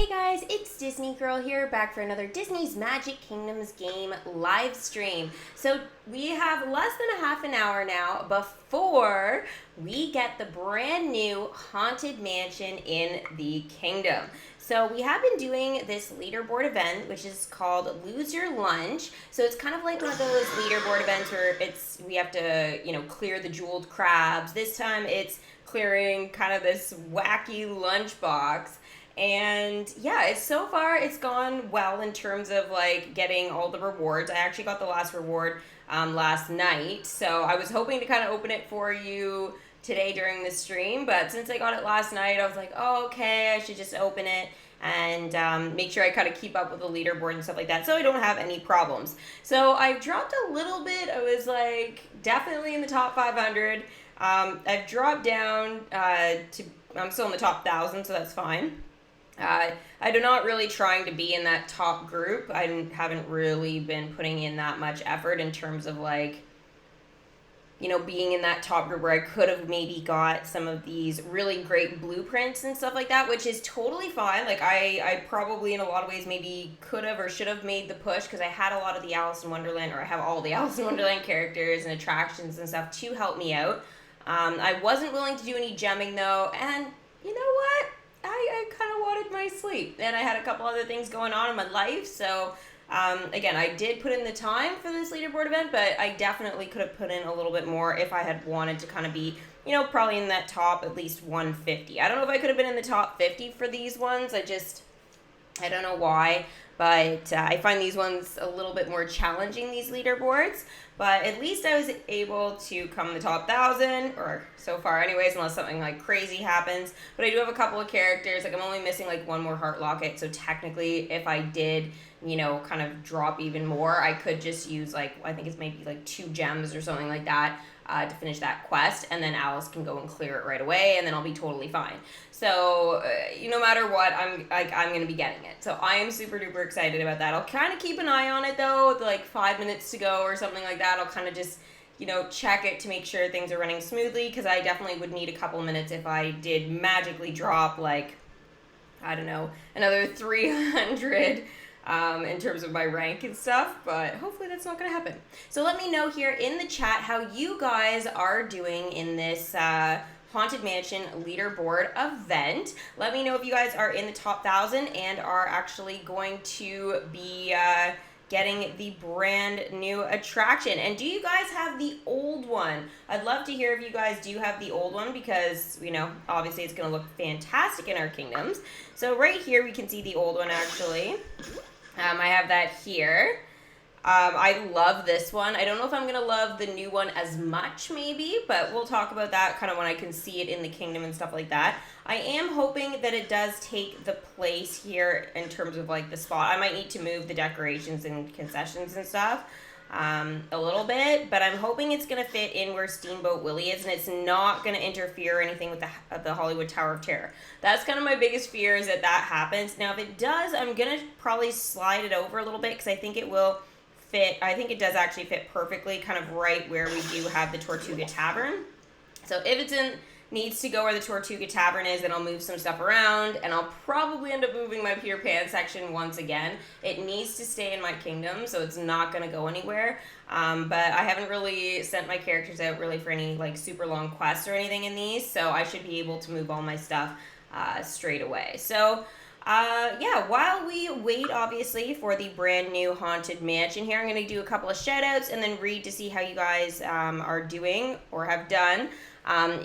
Hey guys, it's Disney Girl here, back for another Disney's Magic Kingdoms game live stream. So we have less than a half an hour now before we get the brand new Haunted Mansion in the kingdom. So we have been doing this leaderboard event, which is called Lose Your Lunch. So it's kind of like one of those leaderboard events where we have to, clear the jeweled crabs. This time it's clearing kind of this wacky lunchbox. And yeah, so far it's gone well in terms of like getting all the rewards. I actually got the last reward last night, so I was hoping to kind of open it for you today during the stream, but since I got it last night, I was like, oh, okay, I should just open it and make sure I kind of keep up with the leaderboard and stuff like that so I don't have any problems. So I've dropped a little bit. I was like definitely in the top 500. I've dropped down I'm still in the top 1,000, so that's fine. I do not really trying to be in that top group. I haven't really been putting in that much effort in terms of like, being in that top group where I could have maybe got some of these really great blueprints and stuff like that, which is totally fine. Like I probably in a lot of ways maybe could have or should have made the push because I had a lot of the Alice in Wonderland, or I have all the Alice in Wonderland characters and attractions and stuff to help me out. I wasn't willing to do any gemming though, and you know what? I kind of wanted my sleep, and I had a couple other things going on in my life, so again, I did put in the time for this leaderboard event, but I definitely could have put in a little bit more if I had wanted to kind of be, probably in that top at least 150. I don't know if I could have been in the top 50 for these ones. I don't know why, but I find these ones a little bit more challenging, these leaderboards. But at least I was able to come in the top 1,000, or so far anyways, unless something like crazy happens. But I do have a couple of characters. Like I'm only missing like one more heart locket, so technically if I did, kind of drop even more, I could just use like, I think it's maybe like 2 gems or something like that to finish that quest, and then Alice can go and clear it right away, and then I'll be totally fine. So no matter what, I'm going to be getting it. So I am super duper excited about that. I'll kind of keep an eye on it though, with like 5 minutes to go or something like that. I'll kind of just check it to make sure things are running smoothly, because I definitely would need a couple minutes if I did magically drop like, I don't know, another 300 in terms of my rank and stuff, but hopefully that's not going to happen. So let me know here in the chat how you guys are doing in this Haunted Mansion leaderboard event. Let me know if you guys are in the top 1,000 and are actually going to be getting the brand new attraction. And do you guys have the old one? I'd love to hear if you guys do have the old one, because obviously it's going to look fantastic in our kingdoms. So right here we can see the old one actually. I have that here. I love this one. I don't know if I'm going to love the new one as much maybe, but we'll talk about that kind of when I can see it in the kingdom and stuff like that. I am hoping that it does take the place here in terms of like the spot. I might need to move the decorations and concessions and stuff a little bit, but I'm hoping it's going to fit in where Steamboat Willie is, and it's not going to interfere or anything with the Hollywood Tower of Terror. That's kind of my biggest fear, is that happens. Now if it does, I'm going to probably slide it over a little bit, because I think it will fit. I think it does actually fit perfectly kind of right where we do have the Tortuga Tavern. So if it needs to go where the Tortuga Tavern is, then I'll move some stuff around, and I'll probably end up moving my Peter Pan section once again. It needs to stay in my kingdom, so it's not going to go anywhere. But I haven't really sent my characters out really for any like super long quests or anything in these, so I should be able to move all my stuff straight away. So yeah, while we wait obviously for the brand new Haunted Mansion here, I'm going to do a couple of shout outs and then read to see how you guys are doing or have done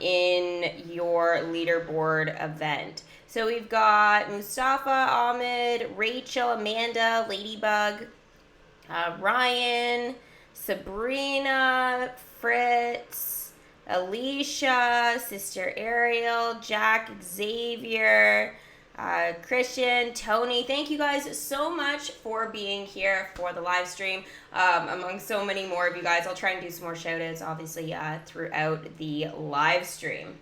in your leaderboard event. So we've got Mustafa, Ahmed, Rachel, Amanda, Ladybug, Ryan, Sabrina, Fritz, Alicia, Sister Ariel, Jack, Xavier, Christian, Tony. Thank you guys so much for being here for the live stream. Among so many more of you guys, I'll try and do some more shout outs obviously throughout the live stream.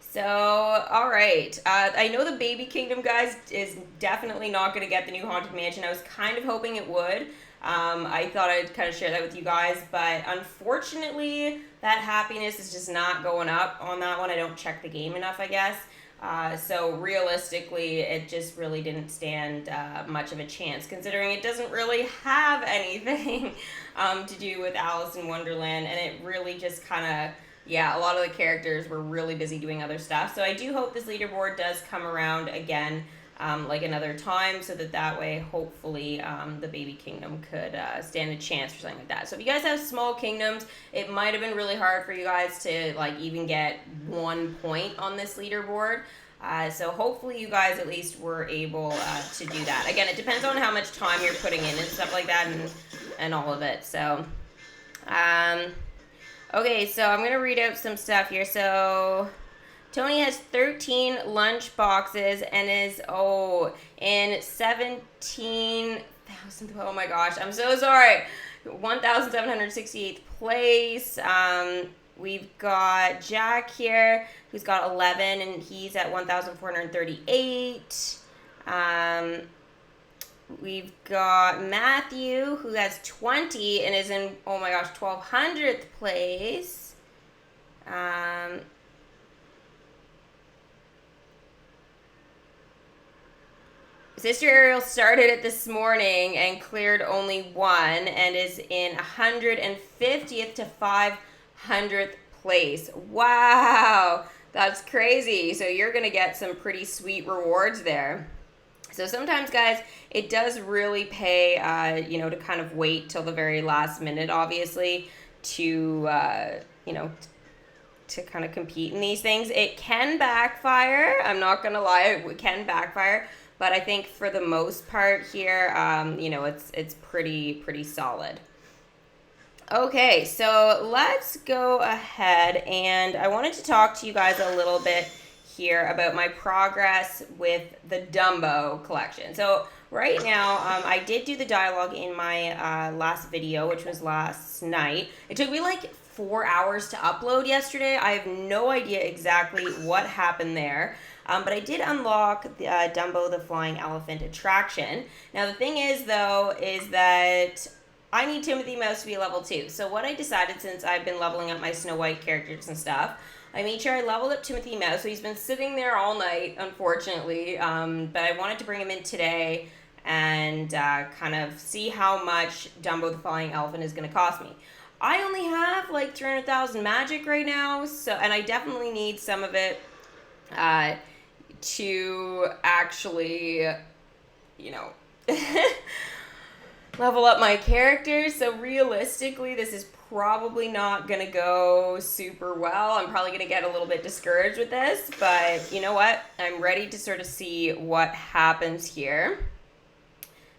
So, all right. I know the Baby Kingdom, guys, is definitely not going to get the new Haunted Mansion. I was kind of hoping it would. I thought I'd kind of share that with you guys, but unfortunately, that happiness is just not going up on that one. I don't check the game enough, I guess. So realistically, it just really didn't stand much of a chance, considering it doesn't really have anything to do with Alice in Wonderland, and it really just kind of, yeah, a lot of the characters were really busy doing other stuff. So I do hope this leaderboard does come around again, like another time, so that way, hopefully, the Baby Kingdom could stand a chance for something like that. So if you guys have small kingdoms, it might have been really hard for you guys to like even get 1 point on this leaderboard. So hopefully you guys at least were able to do that. Again, it depends on how much time you're putting in and stuff like that, and all of it. So, okay, so I'm going to read out some stuff here. So Tony has 13 lunch boxes and is, in 17,000, oh my gosh, I'm so sorry, 1,768th place. We've got Jack here, who's got 11, and he's at 1,438. We've got Matthew, who has 20 and is in, oh my gosh, 1,200th place. Sister Ariel started it this morning and cleared only 1 and is in 150th to 500th place. Wow, that's crazy. So you're going to get some pretty sweet rewards there. So sometimes, guys, it does really pay, to kind of wait till the very last minute, obviously, to, to kind of compete in these things. It can backfire. I'm not going to lie, it can backfire. But I think for the most part here, it's pretty solid. Okay, so let's go ahead, and I wanted to talk to you guys a little bit here about my progress with the Dumbo collection. So right now, I did do the dialogue in my last video, which was last night. It took me like 4 hours to upload yesterday. I have no idea exactly what happened there. But I did unlock the Dumbo the Flying Elephant attraction. Now the thing is, though, is that I need Timothy Mouse to be level 2. So what I decided, since I've been leveling up my Snow White characters and stuff, I made sure I leveled up Timothy Mouse. So he's been sitting there all night, unfortunately. But I wanted to bring him in today and kind of see how much Dumbo the Flying Elephant is going to cost me. I only have like 300,000 magic right now, and I definitely need some of it to actually, level up my characters. So realistically, this is probably not going to go super well. I'm probably going to get a little bit discouraged with this, but you know what? I'm ready to sort of see what happens here.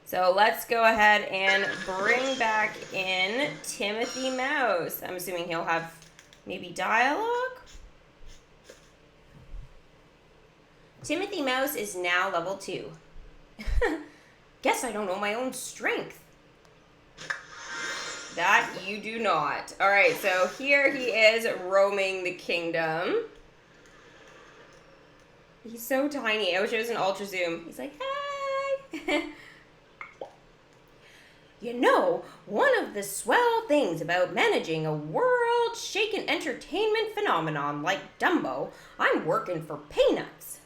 So let's go ahead and bring back in Timothy Mouse. I'm assuming he'll have maybe dialogue. Timothy Mouse is now level 2. Guess I don't know my own strength. That you do not. All right, so here he is roaming the kingdom. He's so tiny. I wish it was an ultra zoom. He's like, hey. You know, one of the swell things about managing a world-shaking entertainment phenomenon like Dumbo, I'm working for peanuts.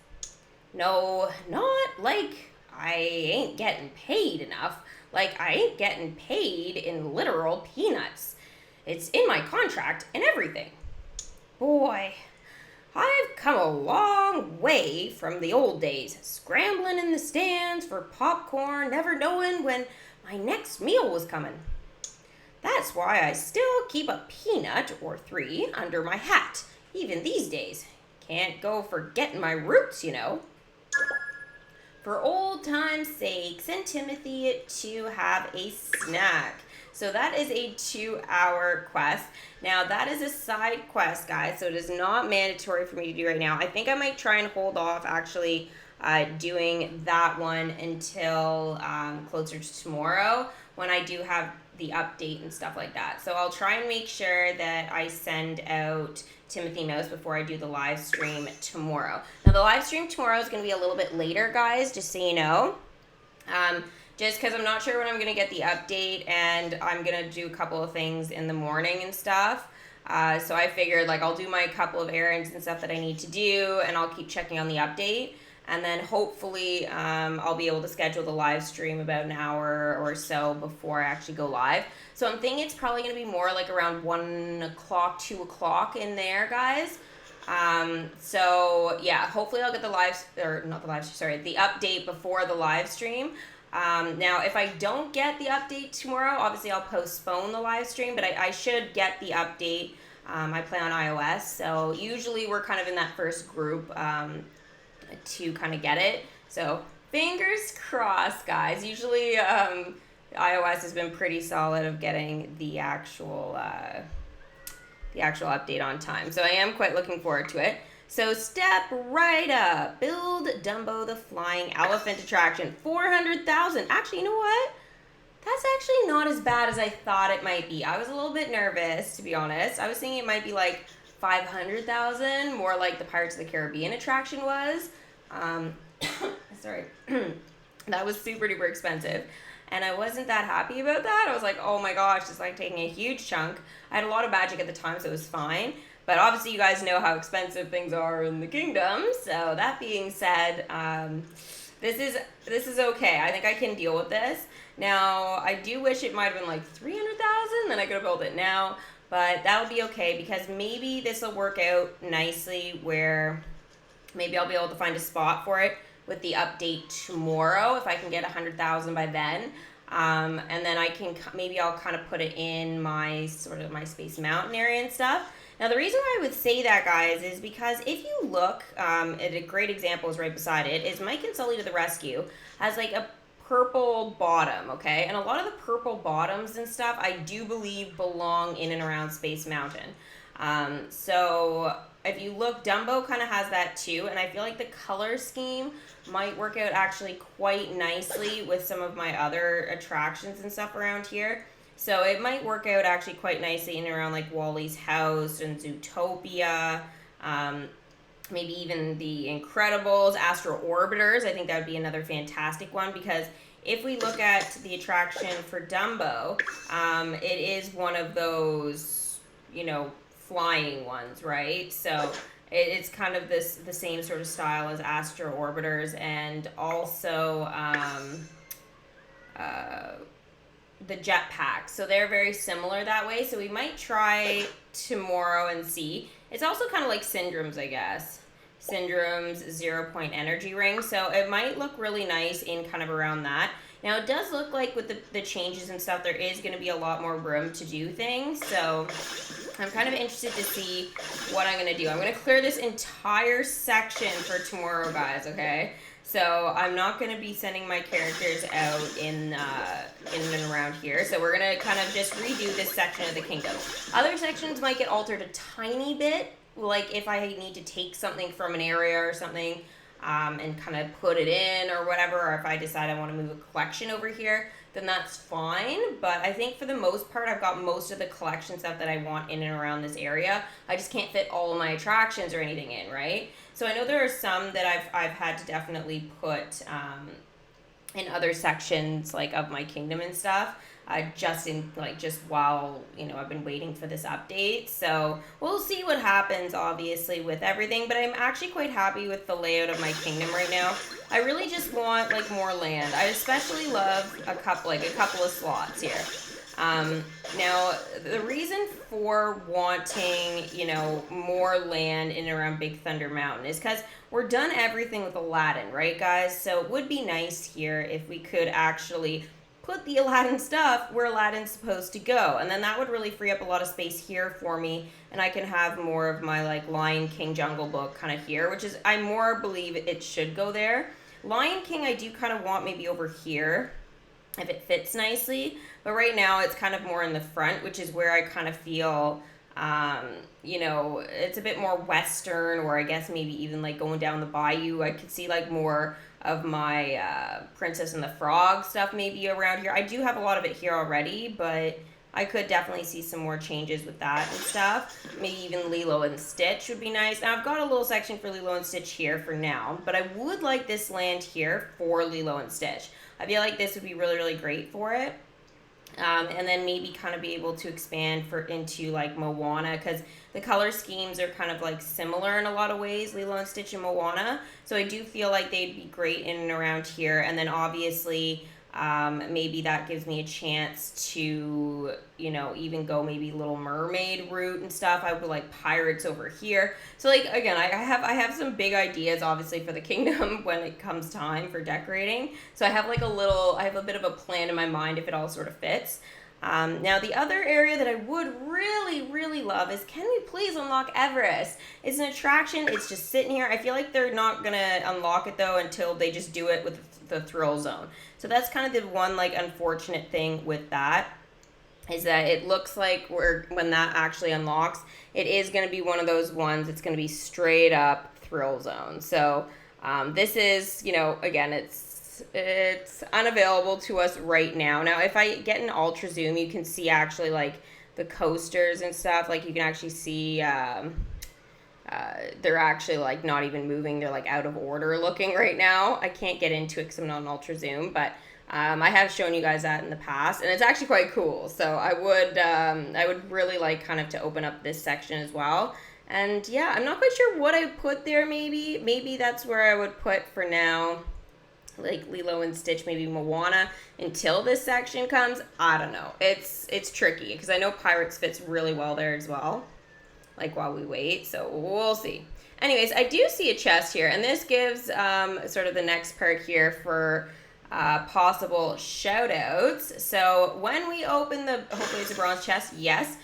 No, not like I ain't getting paid enough. Like, I ain't getting paid in literal peanuts. It's in my contract and everything. Boy, I've come a long way from the old days, scrambling in the stands for popcorn, never knowing when my next meal was coming. That's why I still keep a peanut or 3 under my hat, even these days. Can't go forgetting my roots, you know. For old time's sake, send Timothy to have a snack. So that is a 2-hour quest. Now that is a side quest, guys, so it is not mandatory for me to do right now. I think I might try and hold off actually doing that one until closer to tomorrow, when I do have the update and stuff like that. So I'll try and make sure that I send out Timothy Mouse before I do the live stream tomorrow. Now the live stream tomorrow is going to be a little bit later, guys, just so you know. Just because I'm not sure when I'm going to get the update, and I'm going to do a couple of things in the morning and stuff. So I figured like I'll do my couple of errands and stuff that I need to do, and I'll keep checking on the update. And then hopefully I'll be able to schedule the live stream about an hour or so before I actually go live. So I'm thinking it's probably going to be more like around 1 o'clock, 2 o'clock in there, guys. So yeah, hopefully I'll get the the update before the live stream. Now, if I don't get the update tomorrow, obviously I'll postpone the live stream, but I should get the update. I play on iOS, so usually we're kind of in that first group to kind of get it. So fingers crossed, guys. Usually iOS has been pretty solid of getting the actual update on time. So I am quite looking forward to it. So step right up. Build Dumbo the Flying Elephant Attraction. 400,000. Actually, you know what? That's actually not as bad as I thought it might be. I was a little bit nervous, to be honest. I was thinking it might be like 500,000, more like the Pirates of the Caribbean attraction was. Sorry. That was super duper expensive. And I wasn't that happy about that. I was like, oh my gosh, it's like taking a huge chunk. I had a lot of magic at the time, so it was fine. But obviously you guys know how expensive things are in the kingdom. So that being said, this is okay. I think I can deal with this. Now, I do wish it might have been like 300,000, then I could have built it now. But that would be okay because maybe this will work out nicely where maybe I'll be able to find a spot for it with the update tomorrow if I can get 100,000 by then. And then I'll kind of put it in my my Space Mountain area and stuff. Now, the reason why I would say that, guys, is because if you look, at a great example is right beside it, is Mike and Sully to the Rescue has like a purple bottom, okay? And a lot of the purple bottoms and stuff, I do believe belong in and around Space Mountain. So if you look, Dumbo kind of has that too, and I feel like the color scheme might work out actually quite nicely with some of my other attractions and stuff around here. So it might work out actually quite nicely in and around like Wally's house and Zootopia, maybe even the Incredibles, Astro Orbiters. I think that would be another fantastic one because if we look at the attraction for Dumbo, it is one of those, flying ones, right? So it's kind of the same sort of style as Astro Orbiters and also the jetpack. So they're very similar that way. So we might try tomorrow and see. It's also kind of like Syndrome's, I guess. Syndrome's 0 point energy ring. So it might look really nice in kind of around that. Now it does look like with the changes and stuff, there is going to be a lot more room to do things. So I'm kind of interested to see what I'm going to do. I'm going to clear this entire section for tomorrow, guys, okay? So I'm not going to be sending my characters out in and around here. So we're going to kind of just redo this section of the kingdom. Other sections might get altered a tiny bit, like if I need to take something from an area or something and kind of put it in or whatever, or if I decide I want to move a collection over here, then that's fine. But I think for the most part, I've got most of the collection stuff that I want in and around this area. I just can't fit all of my attractions or anything in, right? So I know there are some that I've had to definitely put in other sections like of my kingdom and stuff. Just while I've been waiting for this update. So we'll see what happens, obviously, with everything. But I'm actually quite happy with the layout of my kingdom right now. I really just want like more land. I especially love a couple of slots here. Now the reason for wanting more land in and around Big Thunder Mountain is because we're done everything with Aladdin, right, guys? So it would be nice here if we could actually put the Aladdin stuff where Aladdin's supposed to go. And then that would really free up a lot of space here for me. And I can have more of my like Lion King Jungle Book kind of here, which is, I more believe it should go there. Lion King I do kind of want maybe over here if it fits nicely. But right now it's kind of more in the front, which is where I kind of feel, it's a bit more Western, or I guess maybe even like going down the bayou. I could see like more of my Princess and the Frog stuff maybe around here. I do have a lot of it here already, but I could definitely see some more changes with that and stuff. Maybe even Lilo and Stitch would be nice. Now I've got a little section for Lilo and Stitch here for now, but I would like this land here for Lilo and Stitch. I feel like this would be really, really great for it. And then maybe kind of be able to expand into like Moana, because the color schemes are kind of like similar in a lot of ways, Lilo and Stitch and Moana. So I do feel like they'd be great in and around here. And then obviously maybe that gives me a chance to, you know, even go maybe Little Mermaid route and stuff. I would like pirates over here. So like again, I have some big ideas obviously for the kingdom when it comes time for decorating. So I have a bit of a plan in my mind if it all sort of fits. Now the other area that I would really love is, can we please unlock Everest? It's an attraction. It's just sitting here. I feel like they're not gonna unlock it though until they just do it with the thrill zone. So that's kind of the one like unfortunate thing with that, is that it looks like when that actually unlocks, it is going to be one of those ones. It's going to be straight up thrill zone. So this is, you know, again, it's unavailable to us right now. Now, if I get an ultra zoom, you can see actually like the coasters and stuff. Like you can actually see they're actually like not even moving. They're like out of order looking right now. I can't get into it because I'm not on ultra zoom, but I have shown you guys that in the past, and it's actually quite cool. So I would really like kind of to open up this section as well. And yeah, I'm not quite sure what I put there. Maybe that's where I would put for now, like Lilo and Stitch, maybe Moana until this section comes. I don't know. It's tricky because I know Pirates fits really well there as well, like while we wait. So we'll see. Anyways, I do see a chest here, and this gives sort of the next part here for possible shoutouts. So when we open hopefully it's a bronze chest, yes.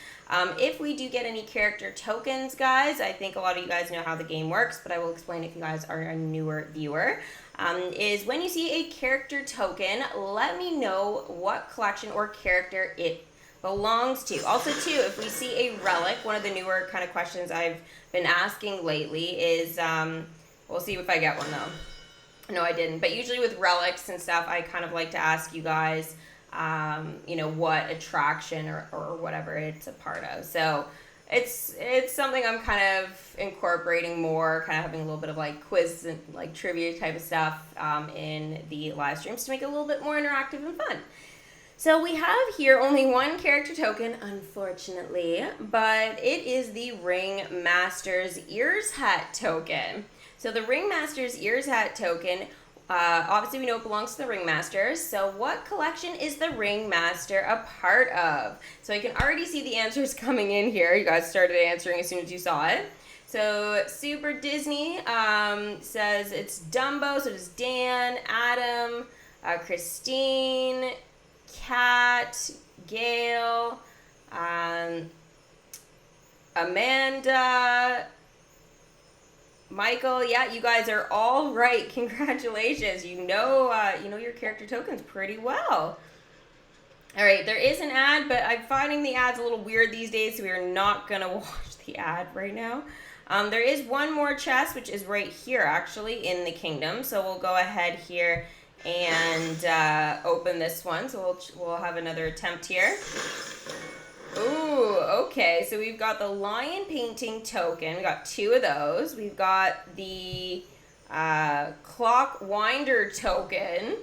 If we do get any character tokens, guys, I think a lot of you guys know how the game works, but I will explain if you guys are a newer viewer. Is when you see a character token, let me know what collection or character it belongs to. Also, too, if we see a relic, one of the newer kind of questions I've been asking lately is, we'll see if I get one though. No, I didn't. But usually with relics and stuff, I kind of like to ask you guys, you know, what attraction or whatever it's a part of. So it's something I'm kind of incorporating more, kind of having a little bit of like quiz and like trivia type of stuff in the live streams to make it a little bit more interactive and fun. So we have here only one character token, unfortunately, but it is the Ringmaster's Ears Hat token. So the Ringmaster's Ears Hat token, obviously we know it belongs to the Ringmaster. So what collection is the Ringmaster a part of? So I can already see the answers coming in here. You guys started answering as soon as you saw it. So Super Disney says it's Dumbo. So does Dan, Adam, Christine, Kat, Gail, Amanda, Michael. Yeah, you guys are all right. Congratulations. You know your character tokens pretty well. All right, there is an ad, but I'm finding the ads a little weird these days, so we are not gonna watch the ad right now. There is one more chest, which is right here, actually, in the kingdom. So we'll go ahead here and open this one. So we'll have another attempt here. Ooh, okay. So we've got the lion painting token. We got two of those. We've got the clock winder token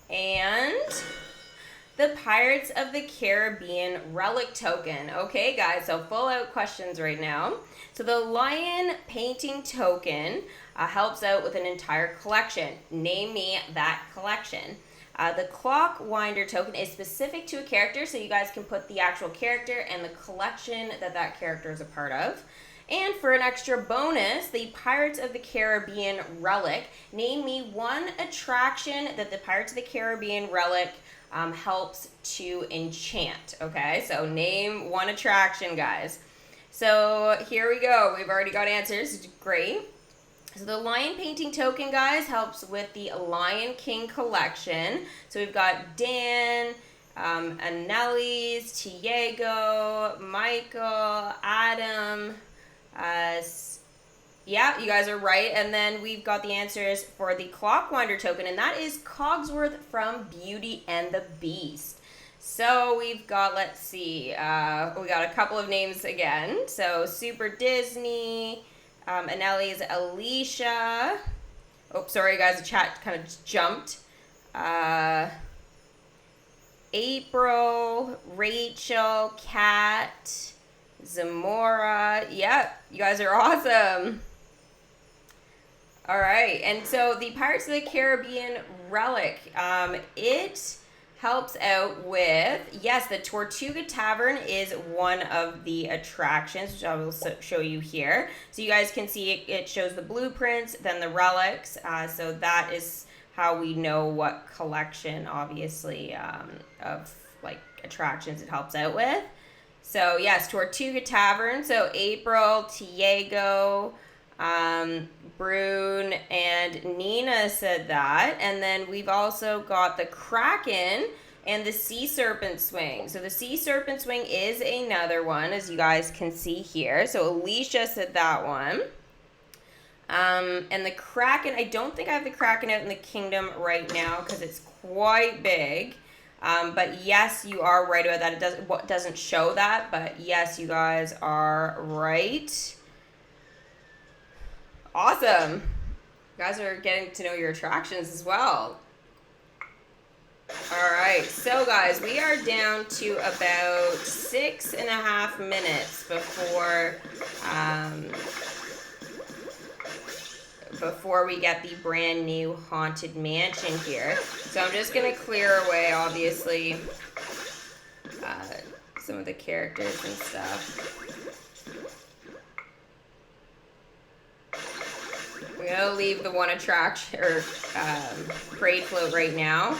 and the Pirates of the Caribbean relic token. Okay, guys, so full out questions right now. So the lion painting token helps out with an entire collection. Name me that collection. The clock winder token is specific to a character, so you guys can put the actual character and the collection that character is a part of. And for an extra bonus, the Pirates of the Caribbean relic. Name me one attraction that the Pirates of the Caribbean relic helps to enchant. Okay, so name one attraction, guys. So here we go. We've already got answers. Great. So the lion painting token, guys, helps with the Lion King collection. So we've got Dan, Annelies, Tiago, Michael, Adam. Yeah, you guys are right. And then we've got the answers for the Clockwinder token, and that is Cogsworth from Beauty and the Beast. So we've got, let's see, we got a couple of names again. So Super Disney, Annelies, Alicia. Oh, sorry guys, the chat kind of just jumped. April, Rachel, Kat, Zamora. Yep, you guys are awesome. All right, and so the Pirates of the Caribbean relic, it helps out with, yes, the Tortuga Tavern is one of the attractions, which I will show you here. So you guys can see it shows the blueprints, then the relics. So that is how we know what collection, obviously, of like attractions it helps out with. So yes, Tortuga Tavern. So April, Diego, Brune, and Nina said that. And then we've also got the Kraken and the Sea Serpent Swing. So the Sea Serpent Swing is another one, as you guys can see here. So Alicia said that one. And the Kraken, I don't think I have the Kraken out in the kingdom right now because it's quite big. But yes, you are right about that. It doesn't show that, but yes, you guys are right. Awesome. You guys are getting to know your attractions as well. All right, so guys, we are down to about 6.5 minutes before we get the brand new Haunted Mansion here. So I'm just gonna clear away, obviously, some of the characters and stuff. I'm gonna leave the one attraction or parade float right now,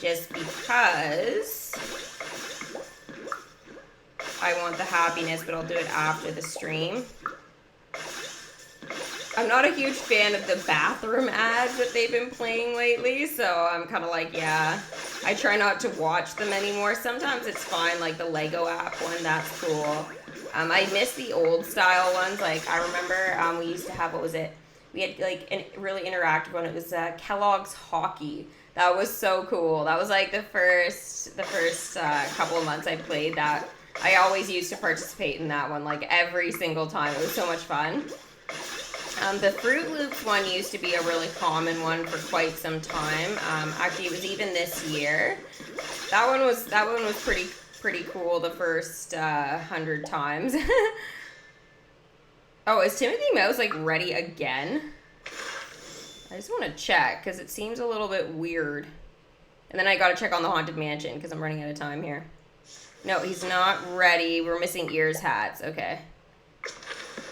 just because I want the happiness, but I'll do it after the stream. I'm not a huge fan of the bathroom ads that they've been playing lately, so I'm kind of like, yeah, I try not to watch them anymore. Sometimes it's fine, like the Lego app one, that's cool. I miss the old style ones. Like I remember we used to have, what was it? We had like a really interactive one. It was Kellogg's Hockey. That was so cool. That was like the first couple of months I played that. I always used to participate in that one, like every single time. It was so much fun. The Fruit Loops one used to be a really common one for quite some time. Actually, it was even this year. That one was pretty cool the first 100 times. Oh, is Timothy Mouse like ready again? I just want to check because it seems a little bit weird. And then I got to check on the Haunted Mansion because I'm running out of time here. No, he's not ready. We're missing ears hats. Okay.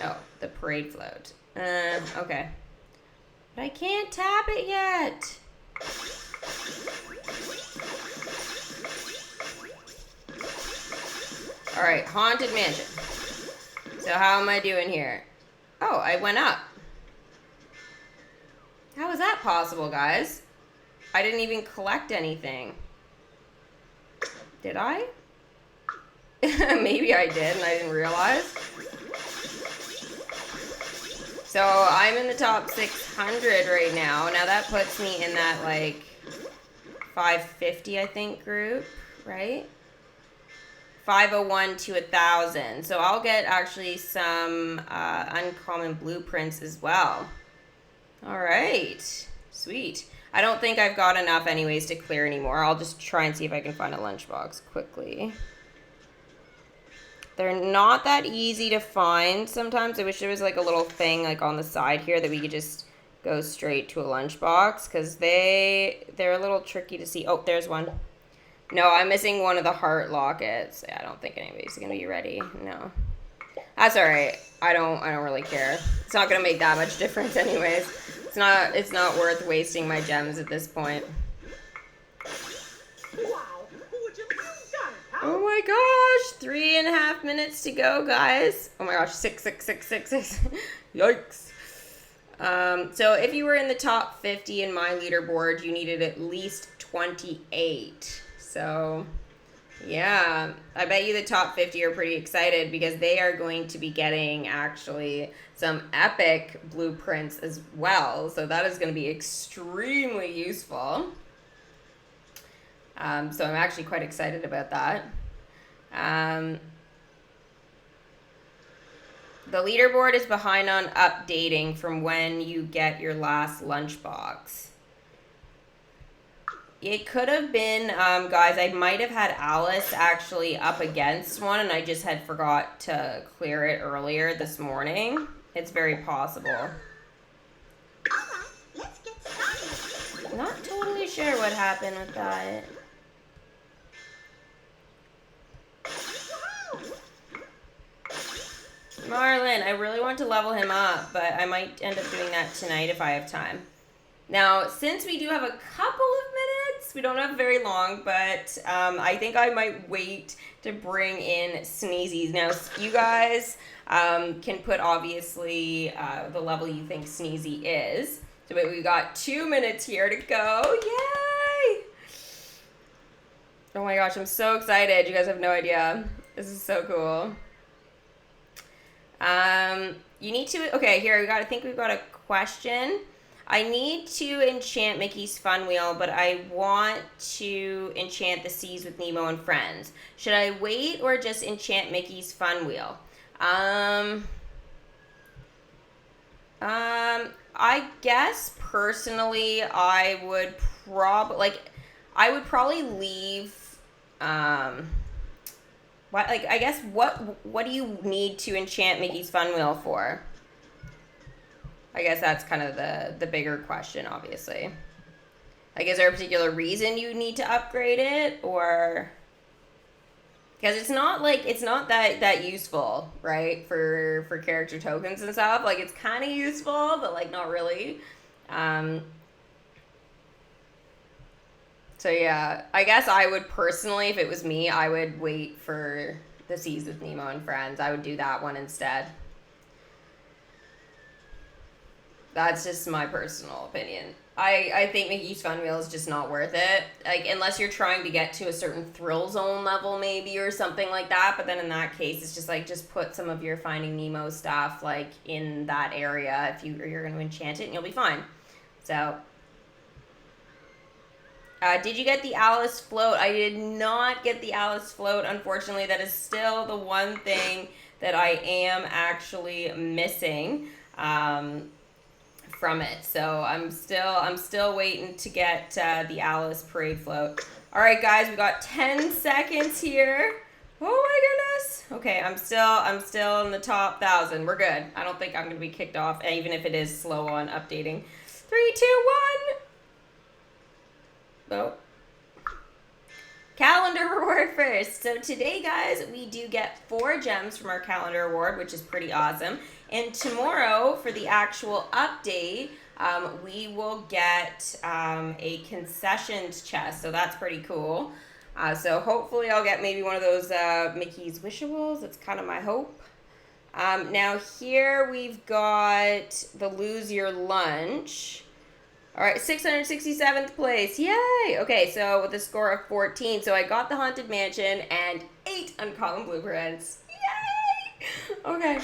Oh, the parade float. Okay. But I can't tap it yet. All right, Haunted Mansion. So how am I doing here? Oh, I went up. How is that possible, guys? I didn't even collect anything. Did I? Maybe I did and I didn't realize. So I'm in the top 600 right now. Now that puts me in that like 550, I think, group, right? 501 to 1,000. So I'll get actually some uncommon blueprints as well. All right, sweet. I don't think I've got enough anyways to clear anymore. I'll just try and see if I can find a lunchbox quickly. They're not that easy to find sometimes. I wish there was like a little thing like on the side here that we could just go straight to a lunchbox because they're a little tricky to see. Oh, there's one. No, I'm missing one of the heart lockets. I don't think anybody's gonna be ready. No, that's all right. I don't really care. It's not gonna make that much difference anyways. It's not worth wasting my gems at this point. Oh my gosh, 3.5 minutes to go, guys. Oh my gosh, 6. Yikes. So if you were in the top 50 in my leaderboard, you needed at least 28. So yeah, I bet you the top 50 are pretty excited because they are going to be getting actually some epic blueprints as well. So that is going to be extremely useful. So I'm actually quite excited about that. The leaderboard is behind on updating from when you get your last lunchbox. it could have been, guys, I might have had Alice actually up against one, and I just had forgot to clear it earlier this morning. It's very possible. Let's get started. Not totally sure what happened with that. Marlin, I really want to level him up, but I might end up doing that tonight if I have time. Now, since we do have a couple of minutes, we don't have very long, but I think I might wait to bring in Sneezy's. Now, you guys can put, obviously, the level you think Sneezy is. So we got 2 minutes here to go. Yay! Oh my gosh, I'm so excited. You guys have no idea. This is so cool. You need to, okay, here, I think we've got a question. I need to enchant Mickey's Fun Wheel, but I want to enchant the Seas with Nemo and Friends. Should I wait or just enchant Mickey's Fun Wheel? I guess personally I would probably leave, what do you need to enchant Mickey's Fun Wheel for? I guess that's kind of the bigger question, obviously. Like, is there a particular reason you need to upgrade it, or because it's not that useful, right? For character tokens and stuff. Like, it's kind of useful, but like not really. So yeah, I guess I would personally, if it was me, I would wait for the Seas with Nemo and Friends. I would do that one instead. That's just my personal opinion. I think Mickey's Fun Wheel is just not worth it. Like, unless you're trying to get to a certain thrill zone level maybe or something like that. But then in that case, it's just like, just put some of your Finding Nemo stuff like in that area if you're going to enchant it and you'll be fine. So, did you get the Alice float? I did not get the Alice float, unfortunately. That is still the one thing that I am actually missing. From it, so I'm still waiting to get the Alice parade float. All right, guys, we got 10 seconds here. Oh my goodness. Okay, I'm still in the top 1,000. We're good. I don't think I'm gonna be kicked off, even if it is slow on updating. 3, 2, 1. Oh. Calendar reward first. So today, guys, we do get 4 gems from our calendar reward, which is pretty awesome. And tomorrow, for the actual update, we will get a concessions chest. So that's pretty cool. So hopefully I'll get maybe one of those Mickey's Wishables. That's kind of my hope. Now here we've got the Lose Your Lunch. All right, 667th place. Yay! Okay, so with a score of 14. So I got the Haunted Mansion and 8 uncommon blueprints. Yay! Okay.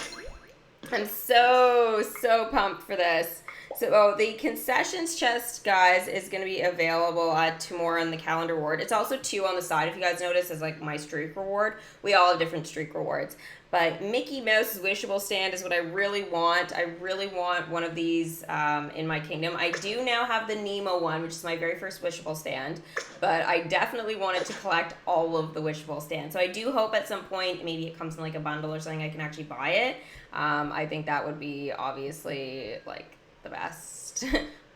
I'm so pumped for this. So the concessions chest, guys, is going to be available tomorrow on the calendar reward. It's also 2 on the side, if you guys notice, as like my streak reward. We all have different streak rewards. But Mickey Mouse's Wishable Stand is what I really want. I really want one of these in my kingdom. I do now have the Nemo one, which is my very first Wishable Stand. But I definitely wanted to collect all of the Wishable Stands. So I do hope at some point, maybe it comes in like a bundle or something, I can actually buy it. I think that would be obviously like the best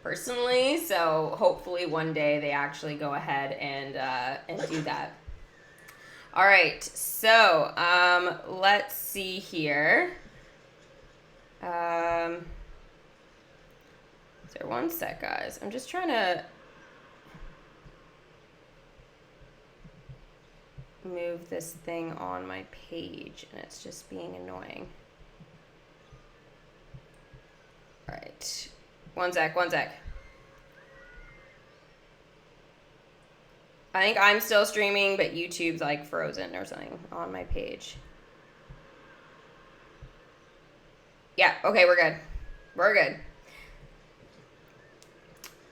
personally. So hopefully one day they actually go ahead and do that. All right, so let's see here. Sorry, one sec, guys. I'm just trying to move this thing on my page, and it's just being annoying. All right, one sec. I think I'm still streaming, but YouTube's like frozen or something on my page. Yeah, okay, we're good. We're good.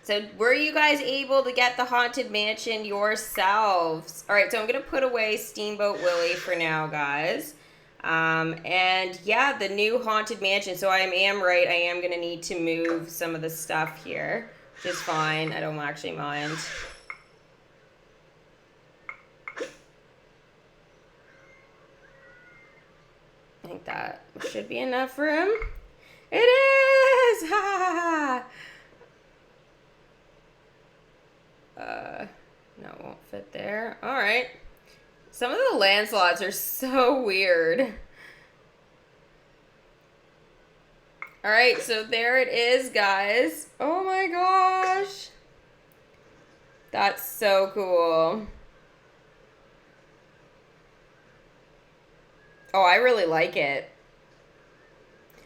So were you guys able to get the Haunted Mansion yourselves? All right, so I'm going to put away Steamboat Willie for now, guys. And yeah, the new Haunted Mansion. So I am right. I am going to need to move some of the stuff here, which is fine. I don't actually mind. think that should be enough room. It is! Ha no, it won't fit there. All right. Some of the land slots are so weird. All right, so there it is, guys. Oh my gosh. That's so cool. Oh, I really like it.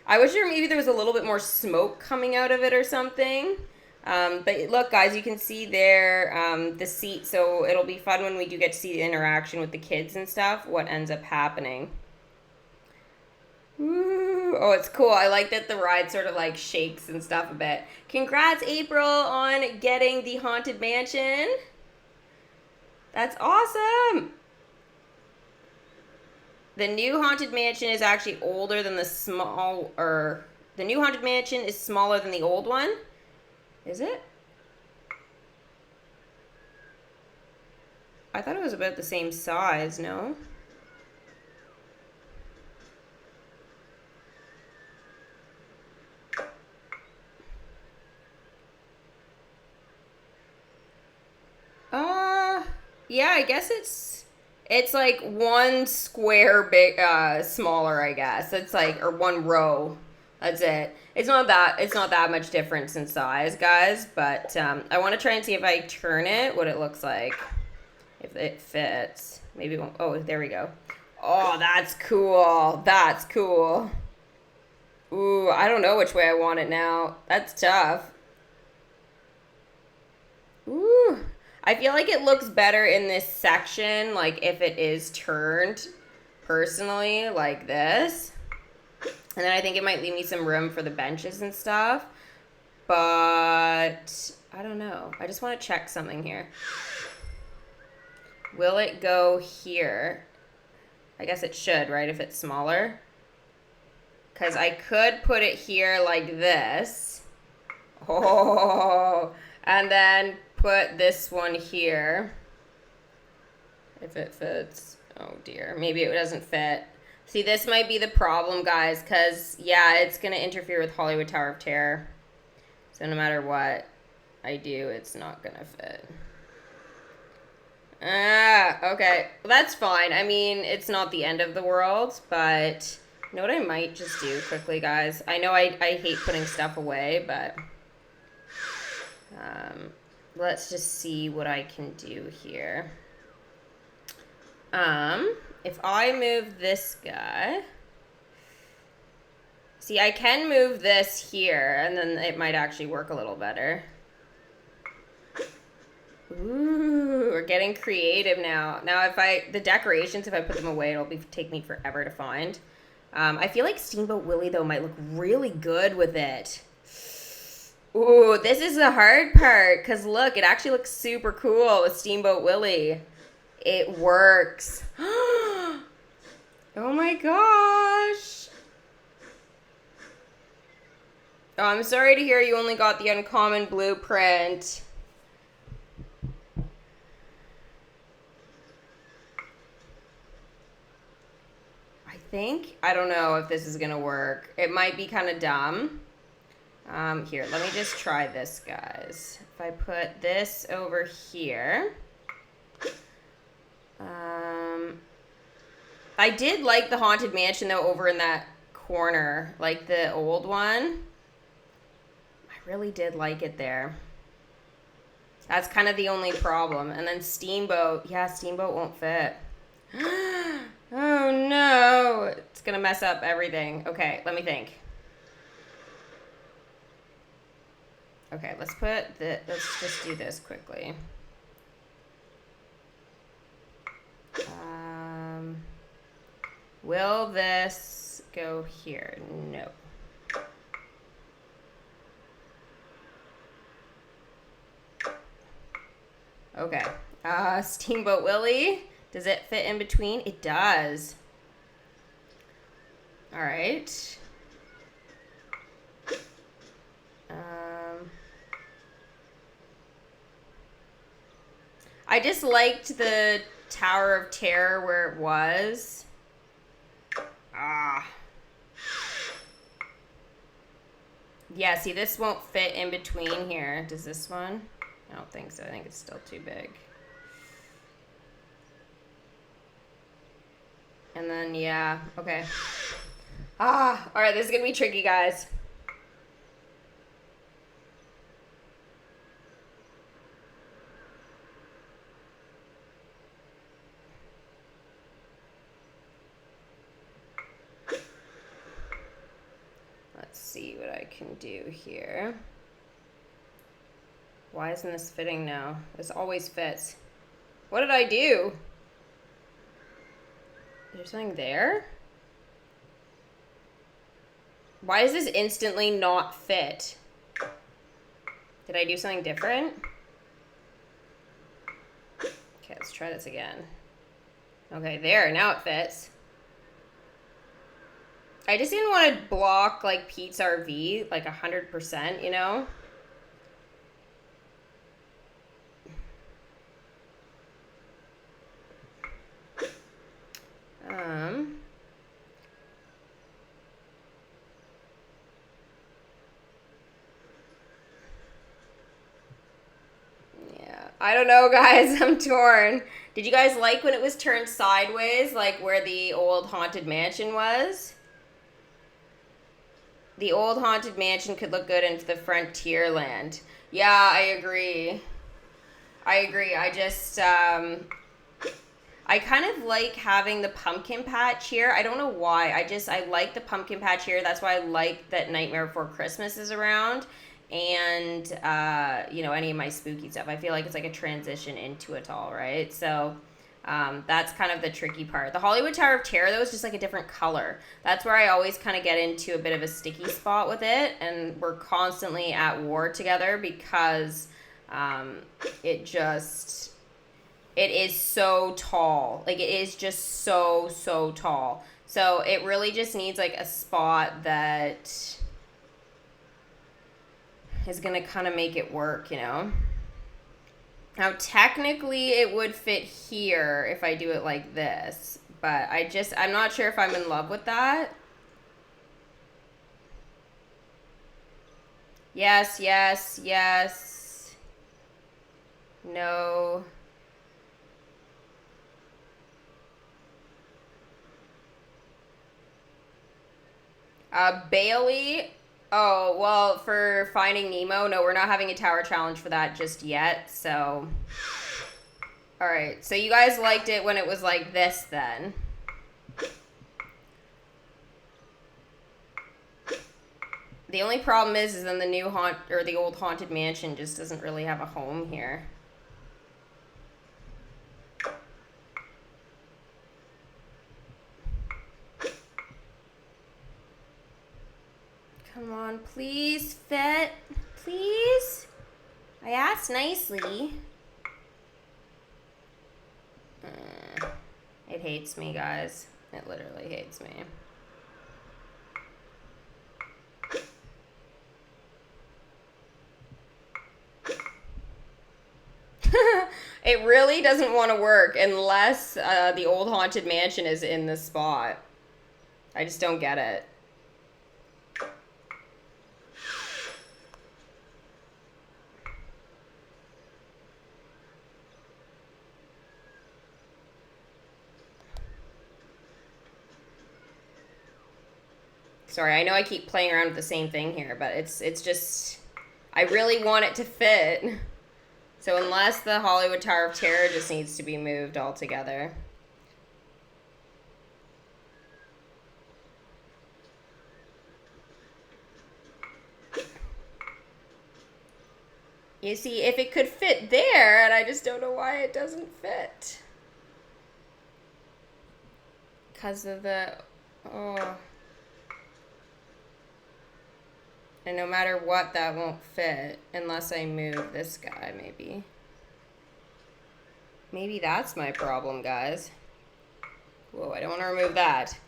I wish maybe there was a little bit more smoke coming out of it or something. But look, guys, you can see there the seat. So it'll be fun when we do get to see the interaction with the kids and stuff, what ends up happening. Ooh, oh, it's cool. I like that the ride sort of like shakes and stuff a bit. Congrats, April, on getting the Haunted Mansion. That's awesome. The new Haunted Mansion is actually older than the new Haunted Mansion is smaller than the old one. Is it? I thought it was about the same size, no? Yeah, I guess it's like one square big smaller, I guess. It's like, or one row. That's it. It's not that much difference in size, guys, but I want to try and see if I turn it, what it looks like. If it fits. Maybe it won't. Oh, there we go. Oh, that's cool. That's cool. Ooh, I don't know which way I want it now. That's tough. Ooh. I feel like it looks better in this section, like if it is turned personally, like this. And then I think it might leave me some room for the benches and stuff. But I don't know. I just want to check something here. Will it go here? I guess it should, right, if it's smaller? Because I could put it here like this. Oh, and then put this one here. If it fits. Oh dear, maybe it doesn't fit. See, this might be the problem, guys, because, yeah, it's going to interfere with Hollywood Tower of Terror. So no matter what I do, it's not going to fit. Okay. Well, that's fine. I mean, it's not the end of the world, but you know what I might just do quickly, guys? I know I hate putting stuff away, but let's just see what I can do here. If I move this guy, see, I can move this here, and then it might actually work a little better. Ooh, we're getting creative now. Now, the decorations, if I put them away, it'll take me forever to find. I feel like Steamboat Willie, though, might look really good with it. Ooh, this is the hard part, because look, it actually looks super cool with Steamboat Willie. It works. Oh my gosh. Oh, I'm sorry to hear you only got the uncommon blueprint. I don't know if this is gonna work. It might be kind of dumb. Here, let me just try this, guys. If I put this over here. I did like the Haunted Mansion, though, over in that corner, like the old one. I really did like it there. That's kind of the only problem. And then Steamboat. Yeah, Steamboat won't fit. Oh, no. It's going to mess up everything. Okay, let me think. Okay, let's just do this quickly. Will this go here? No. Okay. Steamboat Willie. Does it fit in between? It does. All right. I just liked the Tower of Terror where it was. Yeah, see, this won't fit in between here. Does this one? I don't think so. I think it's still too big. And then, yeah, okay. Ah, all right, this is gonna be tricky, guys. Let's see what I can do here. Why isn't this fitting now? This always fits. What did I do? Is there something there? Why does this instantly not fit? Did I do something different? Okay, let's try this again. Okay, there, now it fits. I just didn't want to block, like, Pete's RV, like, 100%, you know? Yeah, I don't know, guys. I'm torn. Did you guys like when it was turned sideways, like where the old Haunted Mansion was? The old Haunted Mansion could look good into the Frontierland. Yeah, I agree. I agree. I just, I kind of like having the pumpkin patch here. I don't know why. I like the pumpkin patch here. That's why I like that Nightmare Before Christmas is around. And, you know, any of my spooky stuff. I feel like it's like a transition into it all, right? So, that's kind of the tricky part. The Hollywood Tower of Terror, though, is just like a different color. That's where I always kind of get into a bit of a sticky spot with it. And we're constantly at war together because it is so tall. Like, it is just so tall. So it really just needs like a spot that is gonna kind of make it work, you know? Now, technically, it would fit here if I do it like this. But I'm not sure if I'm in love with that. Yes, yes, yes. No. Bailey. Oh, well, for Finding Nemo, no, we're not having a tower challenge for that just yet, so. Alright, so you guys liked it when it was like this, then. The only problem is then the the old Haunted Mansion just doesn't really have a home here. Come on, please fit. Please? I asked nicely. It hates me, guys. It literally hates me. It really doesn't want to work unless the old Haunted Mansion is in this spot. I just don't get it. Sorry, I know I keep playing around with the same thing here, but it's just, I really want it to fit. So unless the Hollywood Tower of Terror just needs to be moved altogether. You see, if it could fit there, and I just don't know why it doesn't fit. Because of the, oh. And no matter what, that won't fit unless I move this guy, maybe. Maybe that's my problem, guys. Whoa, I don't want to remove that.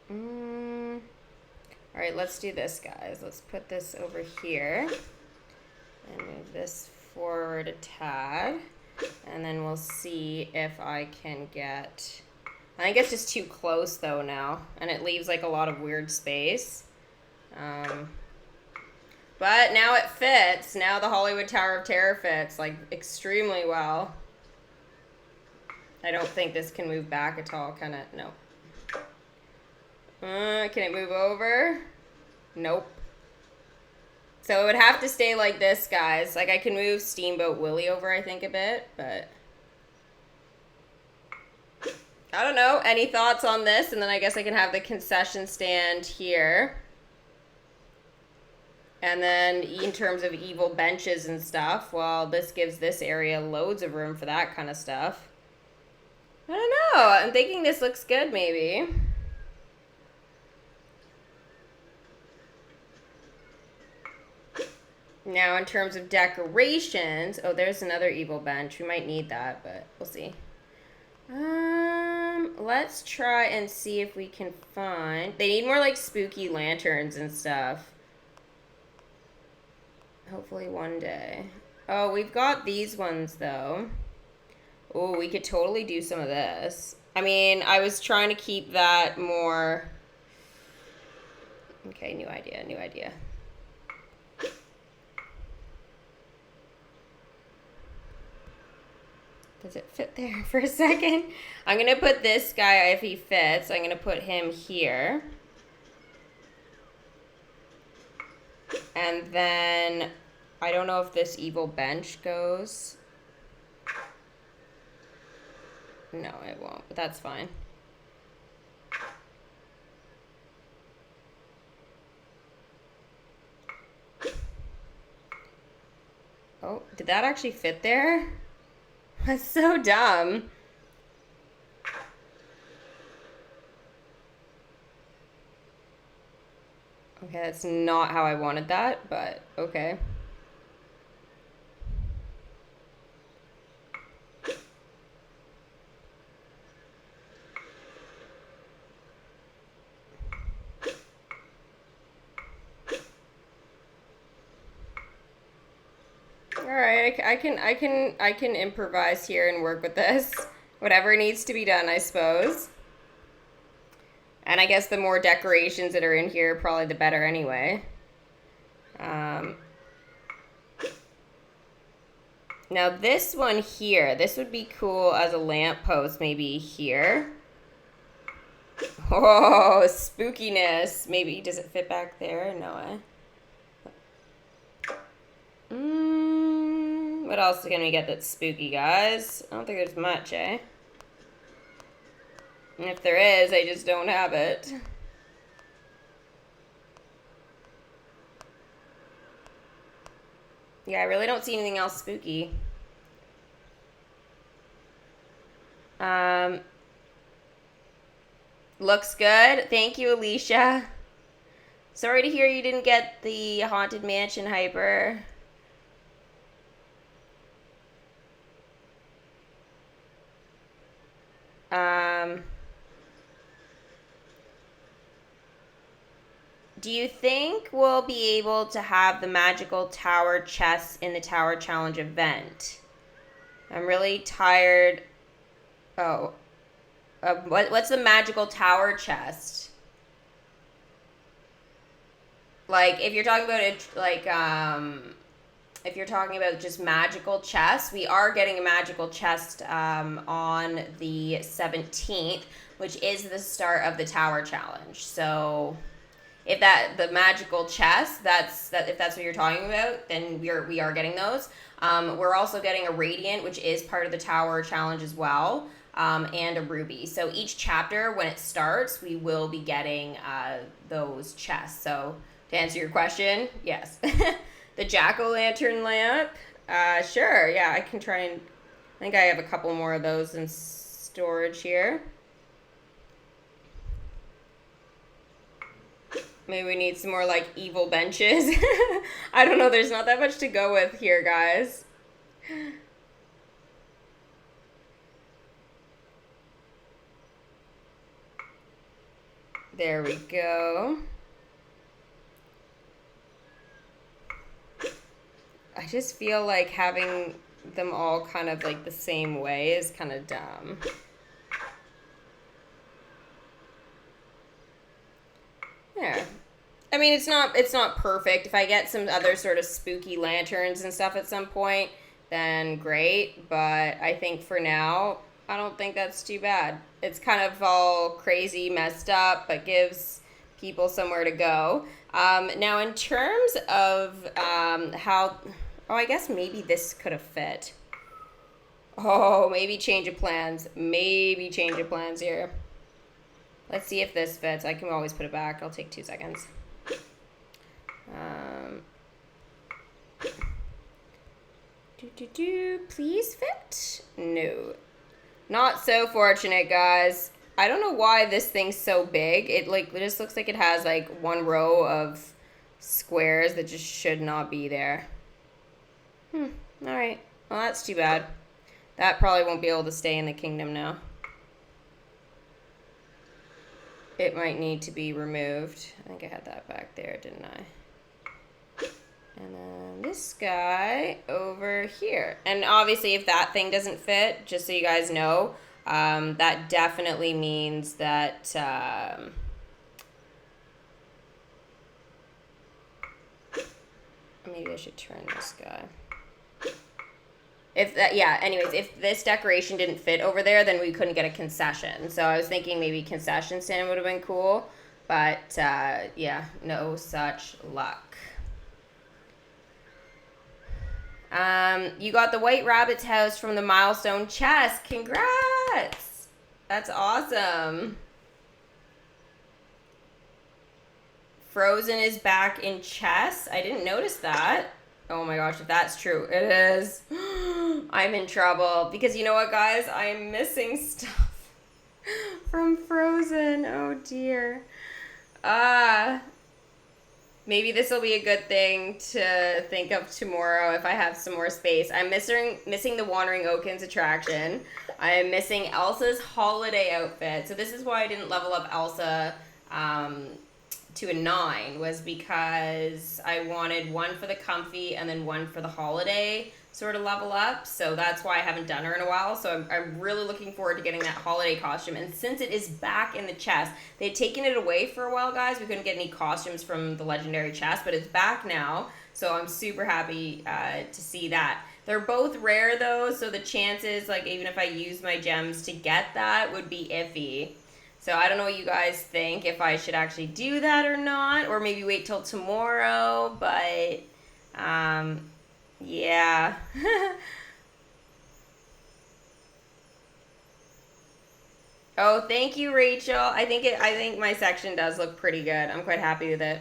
All right, let's do this, guys. Let's put this over here and move this forward a tad. And then we'll see if I can get... I think it's just too close though now. And it leaves like a lot of weird space. But now it fits. Now the Hollywood Tower of Terror fits like extremely well. I don't think this can move back at all. Kind of, no. Can it move over? Nope. So it would have to stay like this, guys. Like I can move Steamboat Willie over, I think, a bit, but I don't know. Any thoughts on this? And then I guess I can have the concession stand here. And then in terms of evil benches and stuff, well, this gives this area loads of room for that kind of stuff. I don't know. I'm thinking this looks good, maybe. Now, in terms of decorations, oh, there's another evil bench. We might need that, but we'll see. Let's try and see if we can find... They need more, like, spooky lanterns and stuff. Hopefully one day. Oh, we've got these ones, though. Oh, we could totally do some of this. I mean, I was trying to keep that more... Okay, new idea, new idea. Does it fit there for a second? I'm going to put this guy, if he fits, I'm going to put him here. And then, I don't know if this evil bench goes. No, it won't, but that's fine. Oh, did that actually fit there? That's so dumb. Okay, that's not how I wanted that, but okay. Alright, I can improvise here and work with this. Whatever needs to be done, I suppose. And I guess the more decorations that are in here, probably the better anyway. Now this one here, this would be cool as a lamppost maybe here. Oh, spookiness. Maybe, does it fit back there? No, what else can we get that's spooky, guys? I don't think there's much, eh? And if there is, I just don't have it. Yeah, I really don't see anything else spooky. Looks good. Thank you, Alicia. Sorry to hear you didn't get the Haunted Mansion hyper. Do you think we'll be able to have the magical tower chests in the Tower Challenge event? I'm really tired. Oh. What's the magical tower chest? Like, if you're talking about it, like, if you're talking about just magical chests, we are getting a magical chest on the 17th, which is the start of the Tower Challenge. So, if the magical chest, if that's what you're talking about, then we are getting those. We're also getting a Radiant, which is part of the Tower Challenge as well, and a Ruby. So each chapter, when it starts, we will be getting those chests. So to answer your question, yes. The jack-o'-lantern lamp, sure, yeah, I can try and, I think I have a couple more of those in storage here. Maybe we need some more, like, evil benches. I don't know, there's not that much to go with here, guys. There we go. I just feel like having them all kind of like the same way is kind of dumb. Yeah. I mean, it's not perfect. If I get some other sort of spooky lanterns and stuff at some point, then great. But I think for now, I don't think that's too bad. It's kind of all crazy, messed up, but gives people somewhere to go. Now, in terms of how... Oh, I guess maybe this could have fit. Oh, maybe change of plans. Maybe change of plans here. Let's see if this fits. I can always put it back. I'll take 2 seconds. Please fit? No. Not so fortunate, guys. I don't know why this thing's so big. It just looks like it has like one row of squares that just should not be there. Alright. Well, that's too bad. That probably won't be able to stay in the kingdom now. It might need to be removed. I think I had that back there, didn't I? And then this guy over here. And obviously if that thing doesn't fit, just so you guys know, that definitely means that... maybe I should turn this guy. If this decoration didn't fit over there, then we couldn't get a concession. So I was thinking maybe concession stand would have been cool. But, yeah, no such luck. You got the White Rabbit's house from the milestone chest. Congrats! That's awesome. Frozen is back in chess. I didn't notice that. Oh my gosh, if that's true, it is. I'm in trouble. Because you know what, guys? I am missing stuff from Frozen. Oh, dear. Maybe this will be a good thing to think of tomorrow if I have some more space. I'm missing the Wandering Oakens attraction. I am missing Elsa's holiday outfit. So this is why I didn't level up Elsa to a 9, was because I wanted one for the comfy and then one for the holiday sort of level up. So that's why I haven't done her in a while. So I'm really looking forward to getting that holiday costume. And since it is back in the chest, they'd taken it away for a while, guys. We couldn't get any costumes from the legendary chest, but it's back now. So I'm super happy to see that. They're both rare though, so the chances, like even if I use my gems to get that, would be iffy. So I don't know what you guys think, if I should actually do that or not, or maybe wait till tomorrow, but yeah. Oh, thank you, Rachel. I think my section does look pretty good. I'm quite happy with it.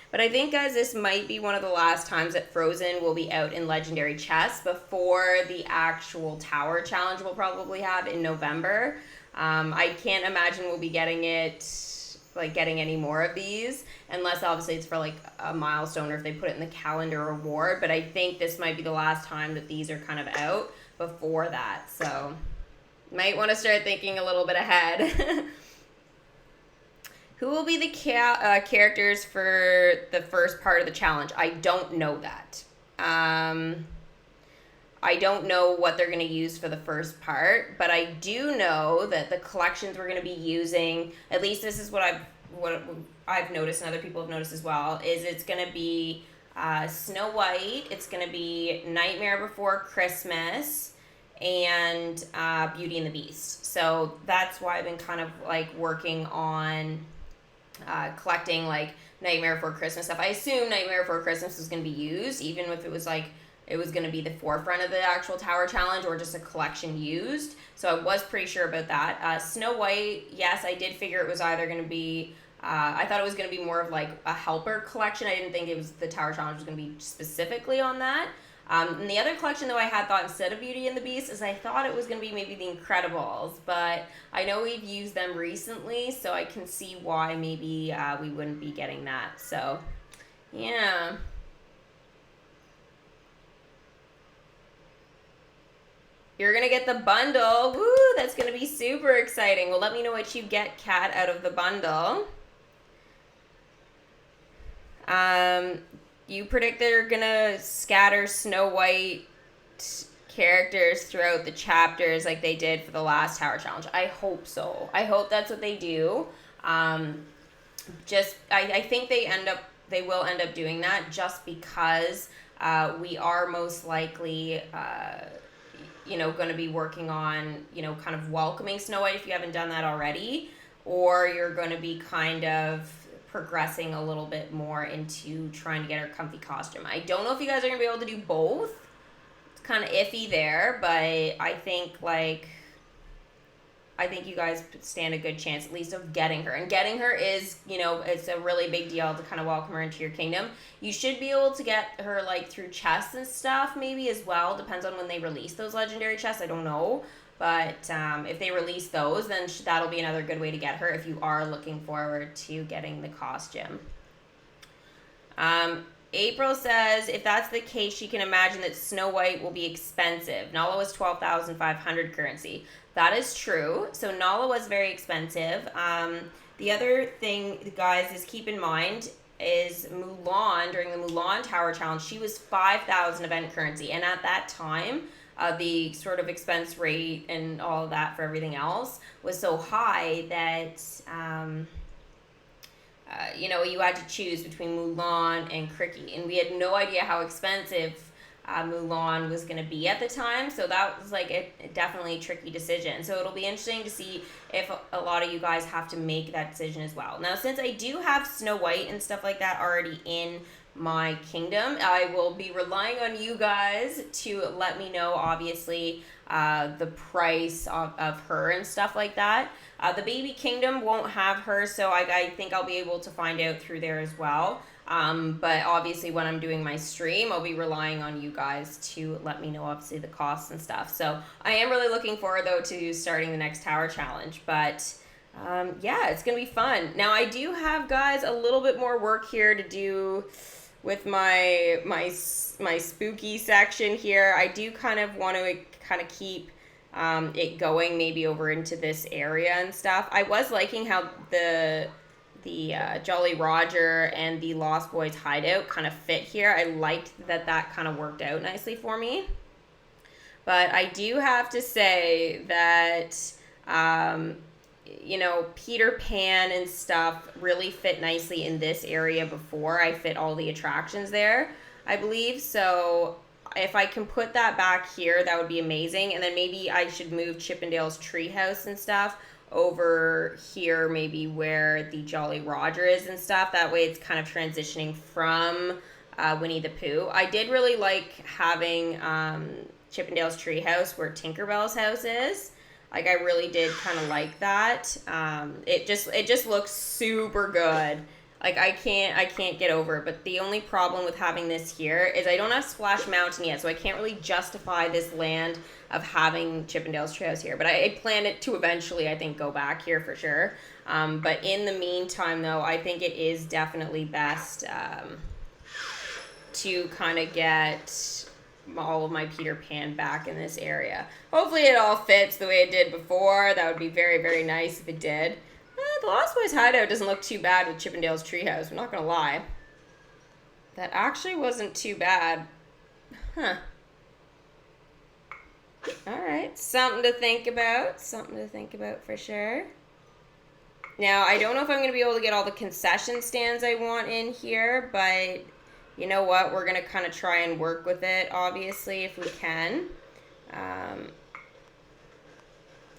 But I think, guys, this might be one of the last times that Frozen will be out in Legendary Chests before the actual Tower Challenge we'll probably have in November. I can't imagine we'll be getting any more of these, unless obviously it's for like a milestone or if they put it in the calendar award. But I think this might be the last time that these are kind of out before that. So might want to start thinking a little bit ahead. Who will be the characters for the first part of the challenge? I don't know that. I don't know what they're going to use for the first part, but I do know that the collections we're going to be using, at least this is what I've noticed and other people have noticed as well, is it's going to be Snow White, it's going to be Nightmare Before Christmas, and Beauty and the Beast. So that's why I've been kind of like working on collecting like Nightmare Before Christmas stuff. I assume Nightmare Before Christmas was going to be used, even if it was like it was going to be the forefront of the actual Tower Challenge or just a collection used. So I was pretty sure about that. Snow White, yes, I did figure it was either going to be, I thought it was going to be more of like a helper collection. I didn't think it was the Tower Challenge was going to be specifically on that. And the other collection, though, I had thought instead of Beauty and the Beast is I thought it was going to be maybe the Incredibles. But I know we've used them recently, so I can see why maybe we wouldn't be getting that. So, yeah. You're going to get the bundle. Woo, that's going to be super exciting. Well, let me know what you get, Kat, out of the bundle. you predict they're gonna scatter Snow White characters throughout the chapters like they did for the last Tower Challenge. I hope so. I hope that's what they do. I think they will end up doing that just because we are most likely going to be working on kind of welcoming Snow White if you haven't done that already, or you're going to be kind of progressing a little bit more into trying to get her comfy costume. I don't know if you guys are going to be able to do both. It's kind of iffy there, but I think you guys stand a good chance at least of getting her. And getting her is, it's a really big deal to kind of welcome her into your kingdom. You should be able to get her like through chests and stuff maybe as well. Depends on when they release those legendary chests. I don't know. But if they release those, then that'll be another good way to get her if you are looking forward to getting the costume. April says, if that's the case, she can imagine that Snow White will be expensive. Nala was 12,500 currency. That is true. So Nala was very expensive. The other thing, guys, is keep in mind is Mulan, during the Mulan Tower Challenge, she was 5,000 event currency. And at that time, the sort of expense rate and all of that for everything else was so high that, you had to choose between Mulan and Cricky. And we had no idea how expensive Mulan was going to be at the time. So that was like a definitely tricky decision. So it'll be interesting to see if a lot of you guys have to make that decision as well. Now, since I do have Snow White and stuff like that already in my kingdom, I will be relying on you guys to let me know, obviously, the price of her and stuff like that. The baby kingdom won't have her, so I think I'll be able to find out through there as well. But obviously when I'm doing my stream, I'll be relying on you guys to let me know, obviously, the costs and stuff. So I am really looking forward, though, to starting the next Tower Challenge. But yeah, it's going to be fun. Now, I do have, guys, a little bit more work here to do with my spooky section here. I do kind of want to kind of keep it going maybe over into this area and stuff. I was liking how the Jolly Roger and the Lost Boys hideout kind of fit here. I liked that kind of worked out nicely for me. But I do have to say that Peter Pan and stuff really fit nicely in this area before I fit all the attractions there, I believe. So if I can put that back here, that would be amazing. And then maybe I should move Chippendale's treehouse and stuff over here, maybe where the Jolly Roger is and stuff. That way it's kind of transitioning from Winnie the Pooh. I did really like having Chippendale's treehouse where Tinkerbell's house is. Like, I really did kind of like that. It just looks super good. Like, I can't get over it. But the only problem with having this here is I don't have Splash Mountain yet, so I can't really justify this land of having Chippendale's treehouse here. But I plan it to eventually, I think, go back here for sure. But in the meantime, though, I think it is definitely best to kind of get all of my Peter Pan back in this area. Hopefully it all fits the way it did before. That would be very, very nice if it did. The Lost Boys hideout doesn't look too bad with Chippendale's treehouse. I'm not going to lie. That actually wasn't too bad. Huh. Alright, something to think about. Something to think about for sure. Now, I don't know if I'm going to be able to get all the concession stands I want in here, but you know what? We're going to kind of try and work with it, obviously, if we can.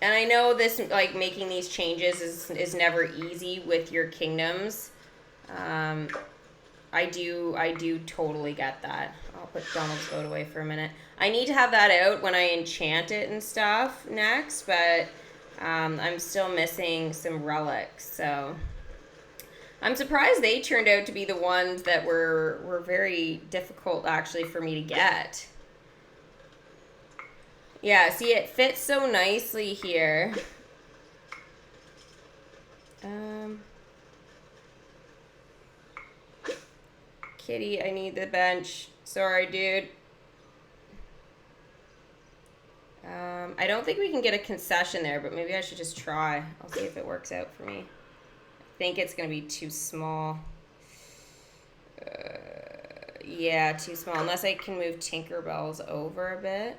And I know this, like, making these changes is never easy with your kingdoms. I do totally get that. I'll put Donald's vote away for a minute. I need to have that out when I enchant it and stuff next, but I'm still missing some relics, so I'm surprised they turned out to be the ones that were very difficult, actually, for me to get. Yeah, see, it fits so nicely here. Kitty, I need the bench. Sorry, dude. I don't think we can get a concession there, but maybe I should just try. I'll see if it works out for me. I think it's going to be too small. Yeah, too small. Unless I can move Tinkerbell's over a bit.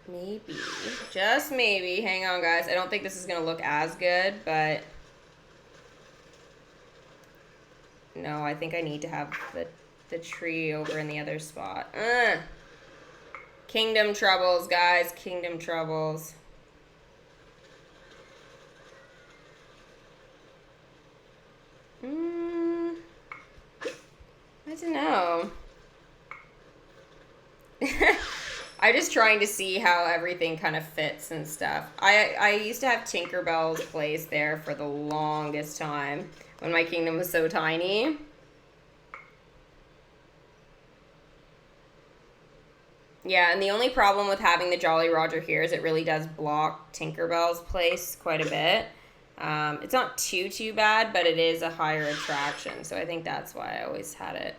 Maybe. Just maybe. Hang on, guys. I don't think this is going to look as good, but... No, I think I need to have the tree over in the other spot. Kingdom troubles, guys. Kingdom troubles. I don't know. I'm just trying to see how everything kind of fits and stuff. I used to have Tinkerbell's place there for the longest time when my kingdom was so tiny. Yeah, and the only problem with having the Jolly Roger here is it really does block Tinkerbell's place quite a bit. It's not too bad, but it is a higher attraction, so I think that's why I always had it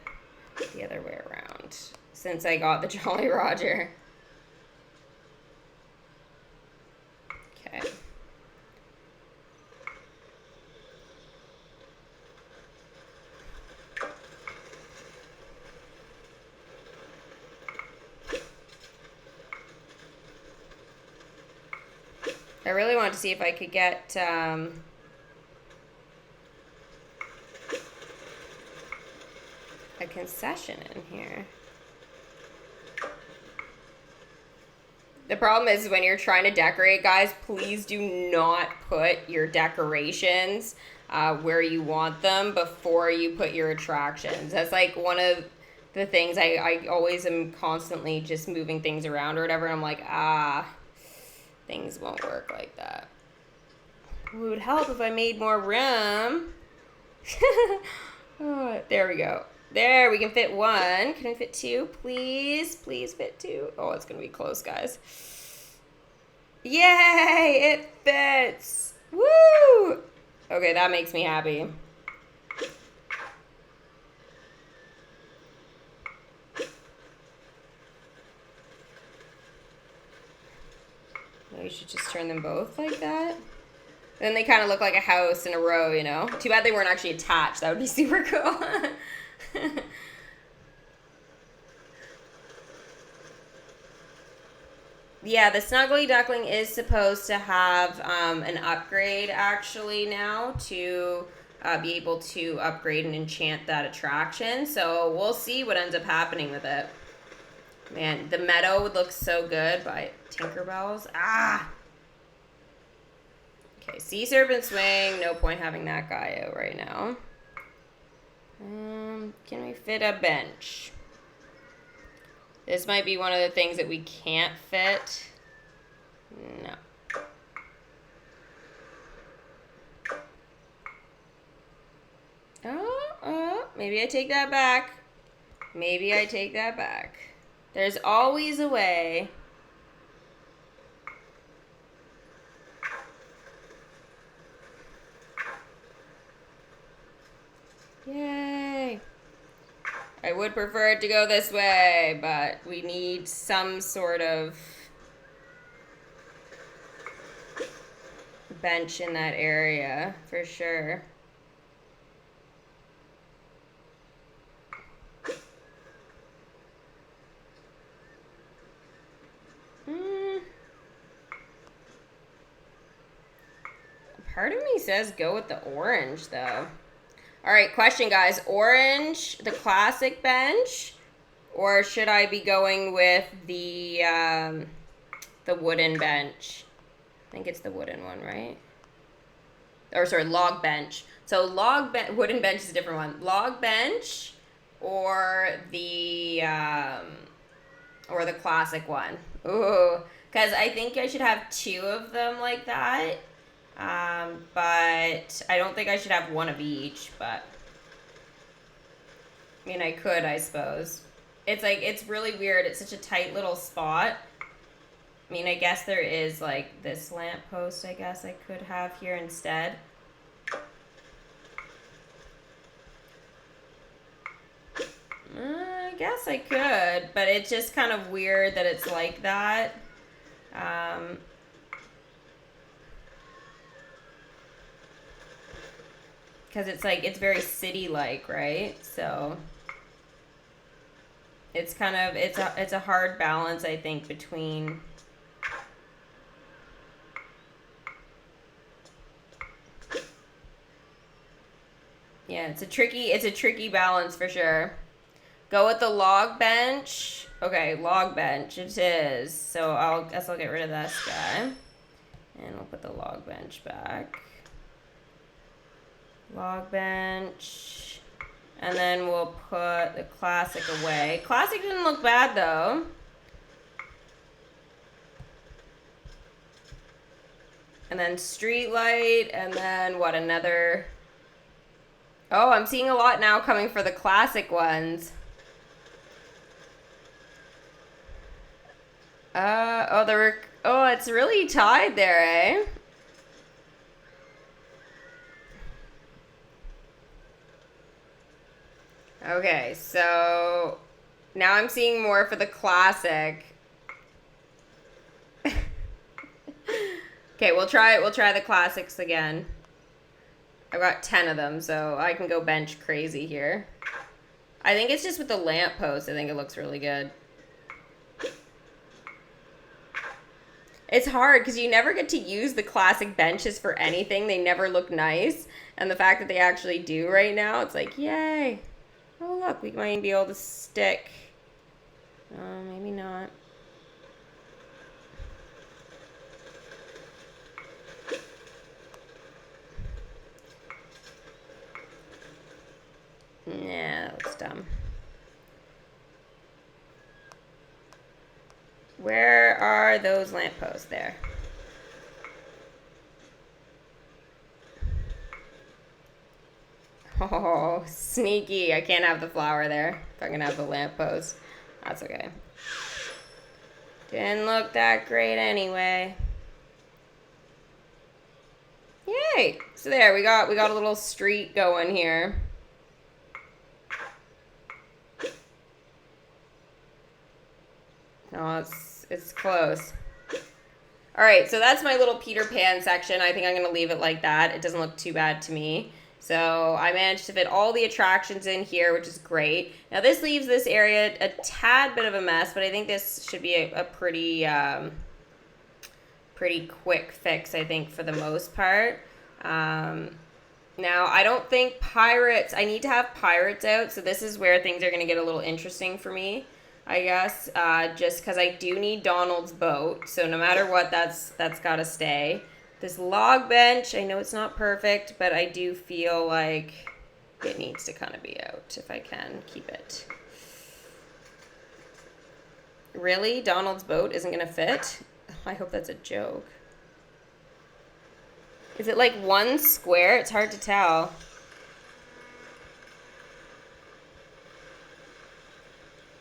the other way around since I got the Jolly Roger. Okay. I really wanted to see if I could get a concession in here. The problem is when you're trying to decorate, guys, please do not put your decorations where you want them before you put your attractions. That's like one of the things I always am constantly just moving things around or whatever. I'm like, things won't work like that. It would help if I made more room. Oh, there we go. There, we can fit one. Can we fit two, please? Please fit two. Oh, it's going to be close, guys. Yay! It fits! Woo! Okay, that makes me happy. We should just turn them both like that. Then they kind of look like a house in a row, you know? Too bad they weren't actually attached. That would be super cool. Yeah, the Snuggly Duckling is supposed to have an upgrade actually now to be able to upgrade and enchant that attraction. So we'll see what ends up happening with it. Man, the meadow would look so good by Tinkerbell's. Okay, Sea Serpent Swing. No point having that guy out right now. Can we fit a bench? This might be one of the things that we can't fit. No. Oh, maybe I take that back. Maybe I take that back. There's always a way. Yay. I would prefer it to go this way, but we need some sort of bench in that area for sure. Part of me says go with the orange though. All right, question, guys. Orange, the classic bench, or should I be going with the wooden bench? I think it's the wooden one, right? Or sorry, log bench. So wooden bench is a different one. Log bench or the classic one. Ooh, because I think I should have two of them like that. But I don't think I should have one of each, but I mean, I could, I suppose. It's like, it's really weird. It's such a tight little spot. I mean, I guess there is like this lamppost, I guess I could have here instead. I guess I could, but it's just kind of weird that it's like that. because it's like, it's very city-like, right? So it's kind of, it's a hard balance, I think, between... Yeah, it's a tricky balance for sure. Go with the log bench. Okay, log bench it is. So I'll get rid of this guy. And we'll put the log bench back. Log bench. And then we'll put the classic away. Classic didn't look bad though. And then street light, and then what, another... Oh, I'm seeing a lot now coming for the classic ones. Oh, it's really tied there, eh? Okay, so now I'm seeing more for the classic. Okay, we'll try the classics again. I've got 10 of them, so I can go bench crazy here. I think it's just with the lamppost. I think it looks really good. It's hard because you never get to use the classic benches for anything. They never look nice. And the fact that they actually do right now, it's like, yay. Oh, look, we might be able to stick. Maybe not. Nah, that looks dumb. Where are those lampposts there? Oh, sneaky. I can't have the flower there. If I can have the lamppost. That's okay. Didn't look that great anyway. Yay! So there, we got a little street going here. Oh, it's close. All right, so that's my little Peter Pan section. I think I'm going to leave it like that. It doesn't look too bad to me. So I managed to fit all the attractions in here, which is great. Now this leaves this area a tad bit of a mess, but I think this should be a pretty quick fix, I think, for the most part. Now, I don't think pirates... I need to have pirates out, so this is where things are going to get a little interesting for me, I guess, just because I do need Donald's boat. So no matter what, that's got to stay. This log bench, I know it's not perfect, but I do feel like it needs to kind of be out if I can keep it. Really? Donald's boat isn't going to fit? I hope that's a joke. Is it like one square? It's hard to tell.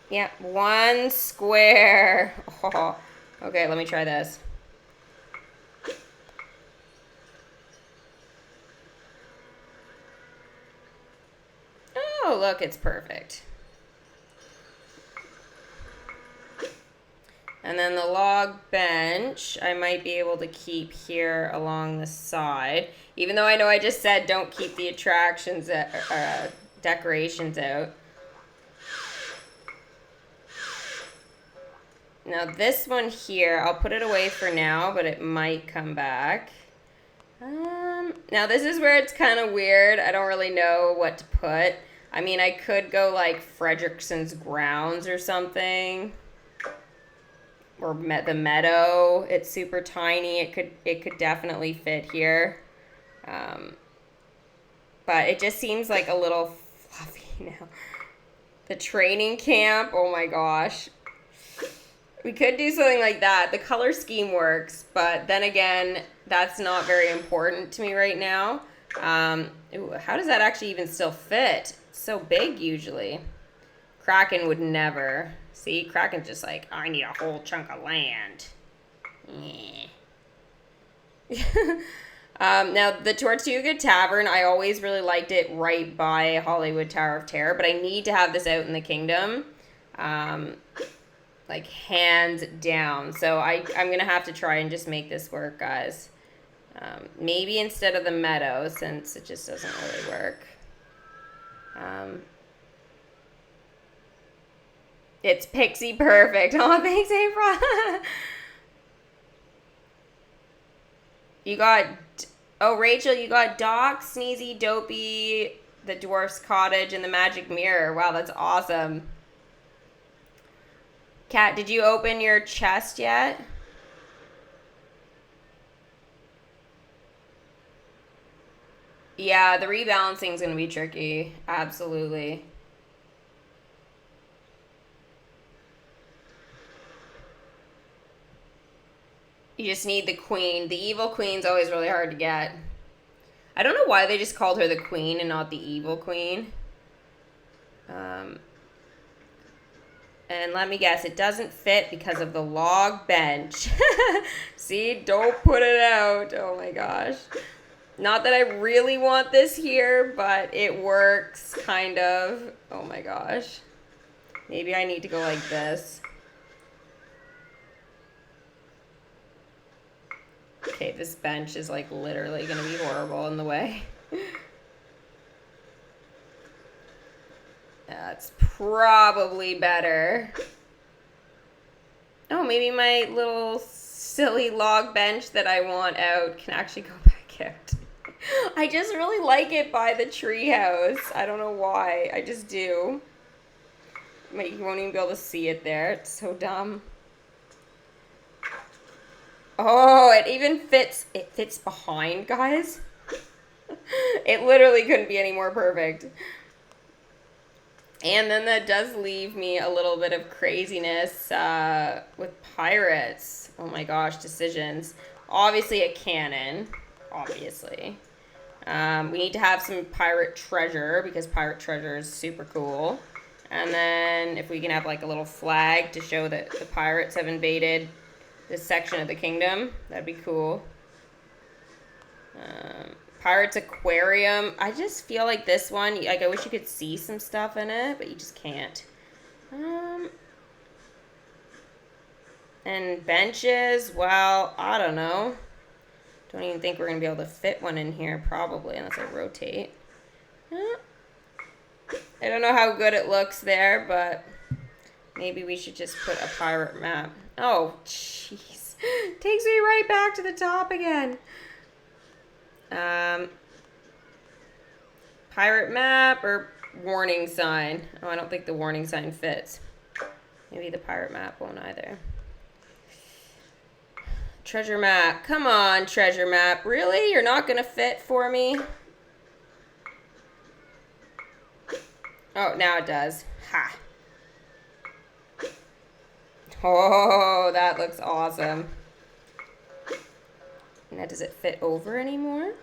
Yeah, one square. Oh, okay, let me try this. Oh, look, it's perfect. And then the log bench, I might be able to keep here along the side. Even though I know I just said don't keep the attractions, decorations out. Now this one here, I'll put it away for now, but it might come back. Now this is where it's kind of weird. I don't really know what to put. I mean, I could go like Frederickson's Grounds or something. Or the meadow. It's super tiny. It could definitely fit here. But it just seems like a little fluffy now. The training camp, oh my gosh. We could do something like that. The color scheme works, but then again, that's not very important to me right now. Ooh, how does that actually even still fit? It's so big usually. Kraken would never. See, Kraken's just like, I need a whole chunk of land. Now, the Tortuga Tavern, I always really liked it right by Hollywood Tower of Terror, but I need to have this out in the kingdom. Like, hands down. So I'm going to have to try and just make this work, guys. Maybe instead of the meadow, since it just doesn't really work. It's pixie perfect. Oh, thanks, April. You got... Oh, Rachel, you got Doc, Sneezy, Dopey, the Dwarf's Cottage, and the Magic Mirror. Wow, that's awesome. Kat, did you open your chest yet? Yeah, the rebalancing is going to be tricky. Absolutely. You just need the queen. The evil queen's always really hard to get. I don't know why they just called her the queen and not the evil queen. And let me guess, it doesn't fit because of the log bench. See, don't put it out. Oh my gosh. Not that I really want this here, but it works, kind of. Oh my gosh. Maybe I need to go like this. Okay, this bench is like literally gonna be horrible in the way. That's probably better. Oh, maybe my little silly log bench that I want out can actually go back out. I just really like it by the treehouse. I don't know why. I just do. But you won't even be able to see it there. It's so dumb. Oh, it even fits. It fits behind, guys. It literally couldn't be any more perfect. And then that does leave me a little bit of craziness with pirates. Oh my gosh, decisions. Obviously a cannon. Obviously. We need to have some pirate treasure because pirate treasure is super cool. And then if we can have like a little flag to show that the pirates have invaded this section of the kingdom, that'd be cool. Pirates Aquarium. I just feel like this one, like I wish you could see some stuff in it, but you just can't. And benches, well, I don't know. Don't even think we're going to be able to fit one in here, probably, unless I rotate. I don't know how good it looks there, but maybe we should just put a pirate map. Oh, jeez. Takes me right back to the top again. Pirate map or warning sign? Oh, I don't think the warning sign fits. Maybe the pirate map won't either. Treasure map. Come on, treasure map. Really? You're not going to fit for me? Oh, now it does. Ha. Oh, that looks awesome. Now, does it fit over anymore?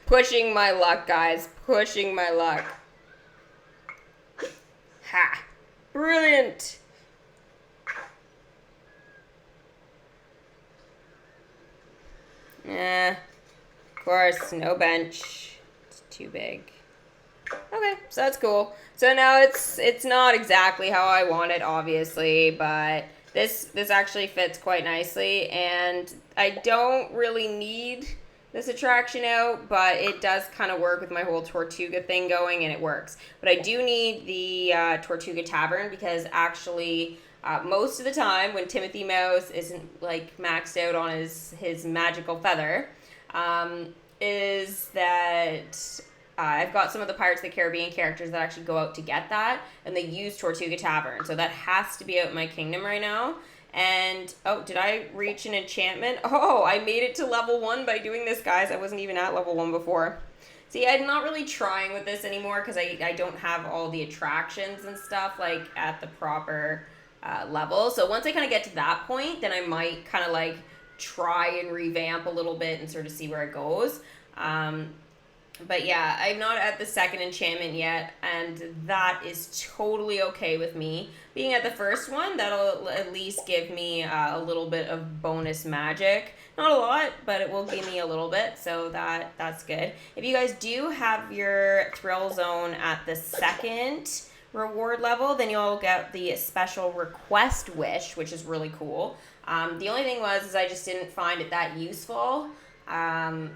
Pushing my luck, guys. Pushing my luck. Ha. Brilliant. Of course, no bench. It's too big. Okay, so that's cool. So now it's not exactly how I want it, obviously, but this actually fits quite nicely, and I don't really need this attraction out, but it does kind of work with my whole Tortuga thing going, and it works. But I do need the Tortuga Tavern because actually most of the time when Timothy Mouse isn't like maxed out on his magical feather, is that I've got some of the Pirates of the Caribbean characters that actually go out to get that, and they use Tortuga Tavern. So that has to be out in my kingdom right now. And, oh, did I reach an enchantment? Oh, I made it to level 1 by doing this, guys. I wasn't even at level 1 before. See, I'm not really trying with this anymore because I don't have all the attractions and stuff, like, at the proper level. So once I kind of get to that point, then I might kind of, like, try and revamp a little bit and sort of see where it goes. But yeah, I'm not at the second enchantment yet, and that is totally okay with me. Being at the first one, that'll at least give me a little bit of bonus magic. Not a lot, but it will give me a little bit, so that's good. If you guys do have your thrill zone at the second reward level, then you'll get the special request wish, which is really cool. The only thing is I just didn't find it that useful. I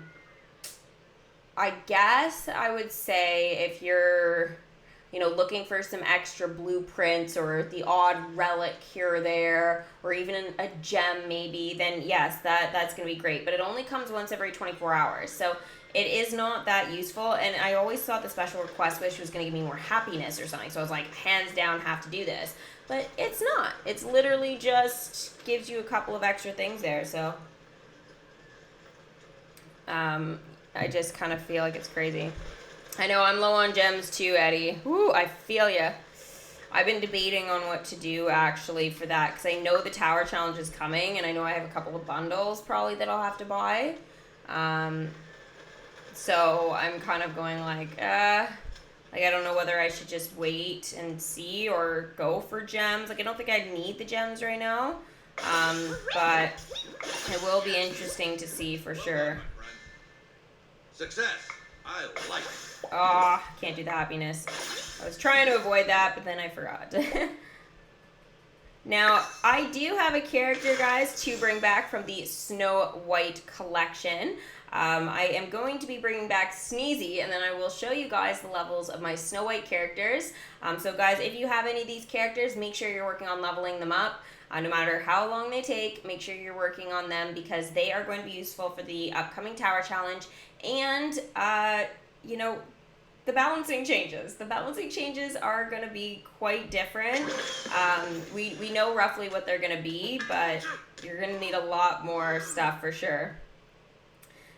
guess I would say if you're, looking for some extra blueprints or the odd relic here or there, or even a gem maybe, then yes, that's going to be great. But it only comes once every 24 hours. So it is not that useful. And I always thought the special request wish was going to give me more happiness or something. So I was like, hands down, have to do this. But it's not. It's literally just gives you a couple of extra things there. So I just kind of feel like it's crazy. I know I'm low on gems too, Eddie. Woo, I feel ya. I've been debating on what to do actually for that because I know the tower challenge is coming and I know I have a couple of bundles probably that I'll have to buy. So I'm kind of going like I don't know whether I should just wait and see or go for gems. Like I don't think I need the gems right now. But it will be interesting to see for sure. Success. I like it. Oh, can't do the happiness. I was trying to avoid that, but then I forgot. Now, I do have a character, guys, to bring back from the Snow White collection. I am going to be bringing back Sneezy, and then I will show you guys the levels of my Snow White characters. So, guys, if you have any of these characters, make sure you're working on leveling them up. No matter how long they take, make sure you're working on them because they are going to be useful for the upcoming Tower Challenge. And, the balancing changes. The balancing changes are going to be quite different. We know roughly what they're going to be, but you're going to need a lot more stuff for sure.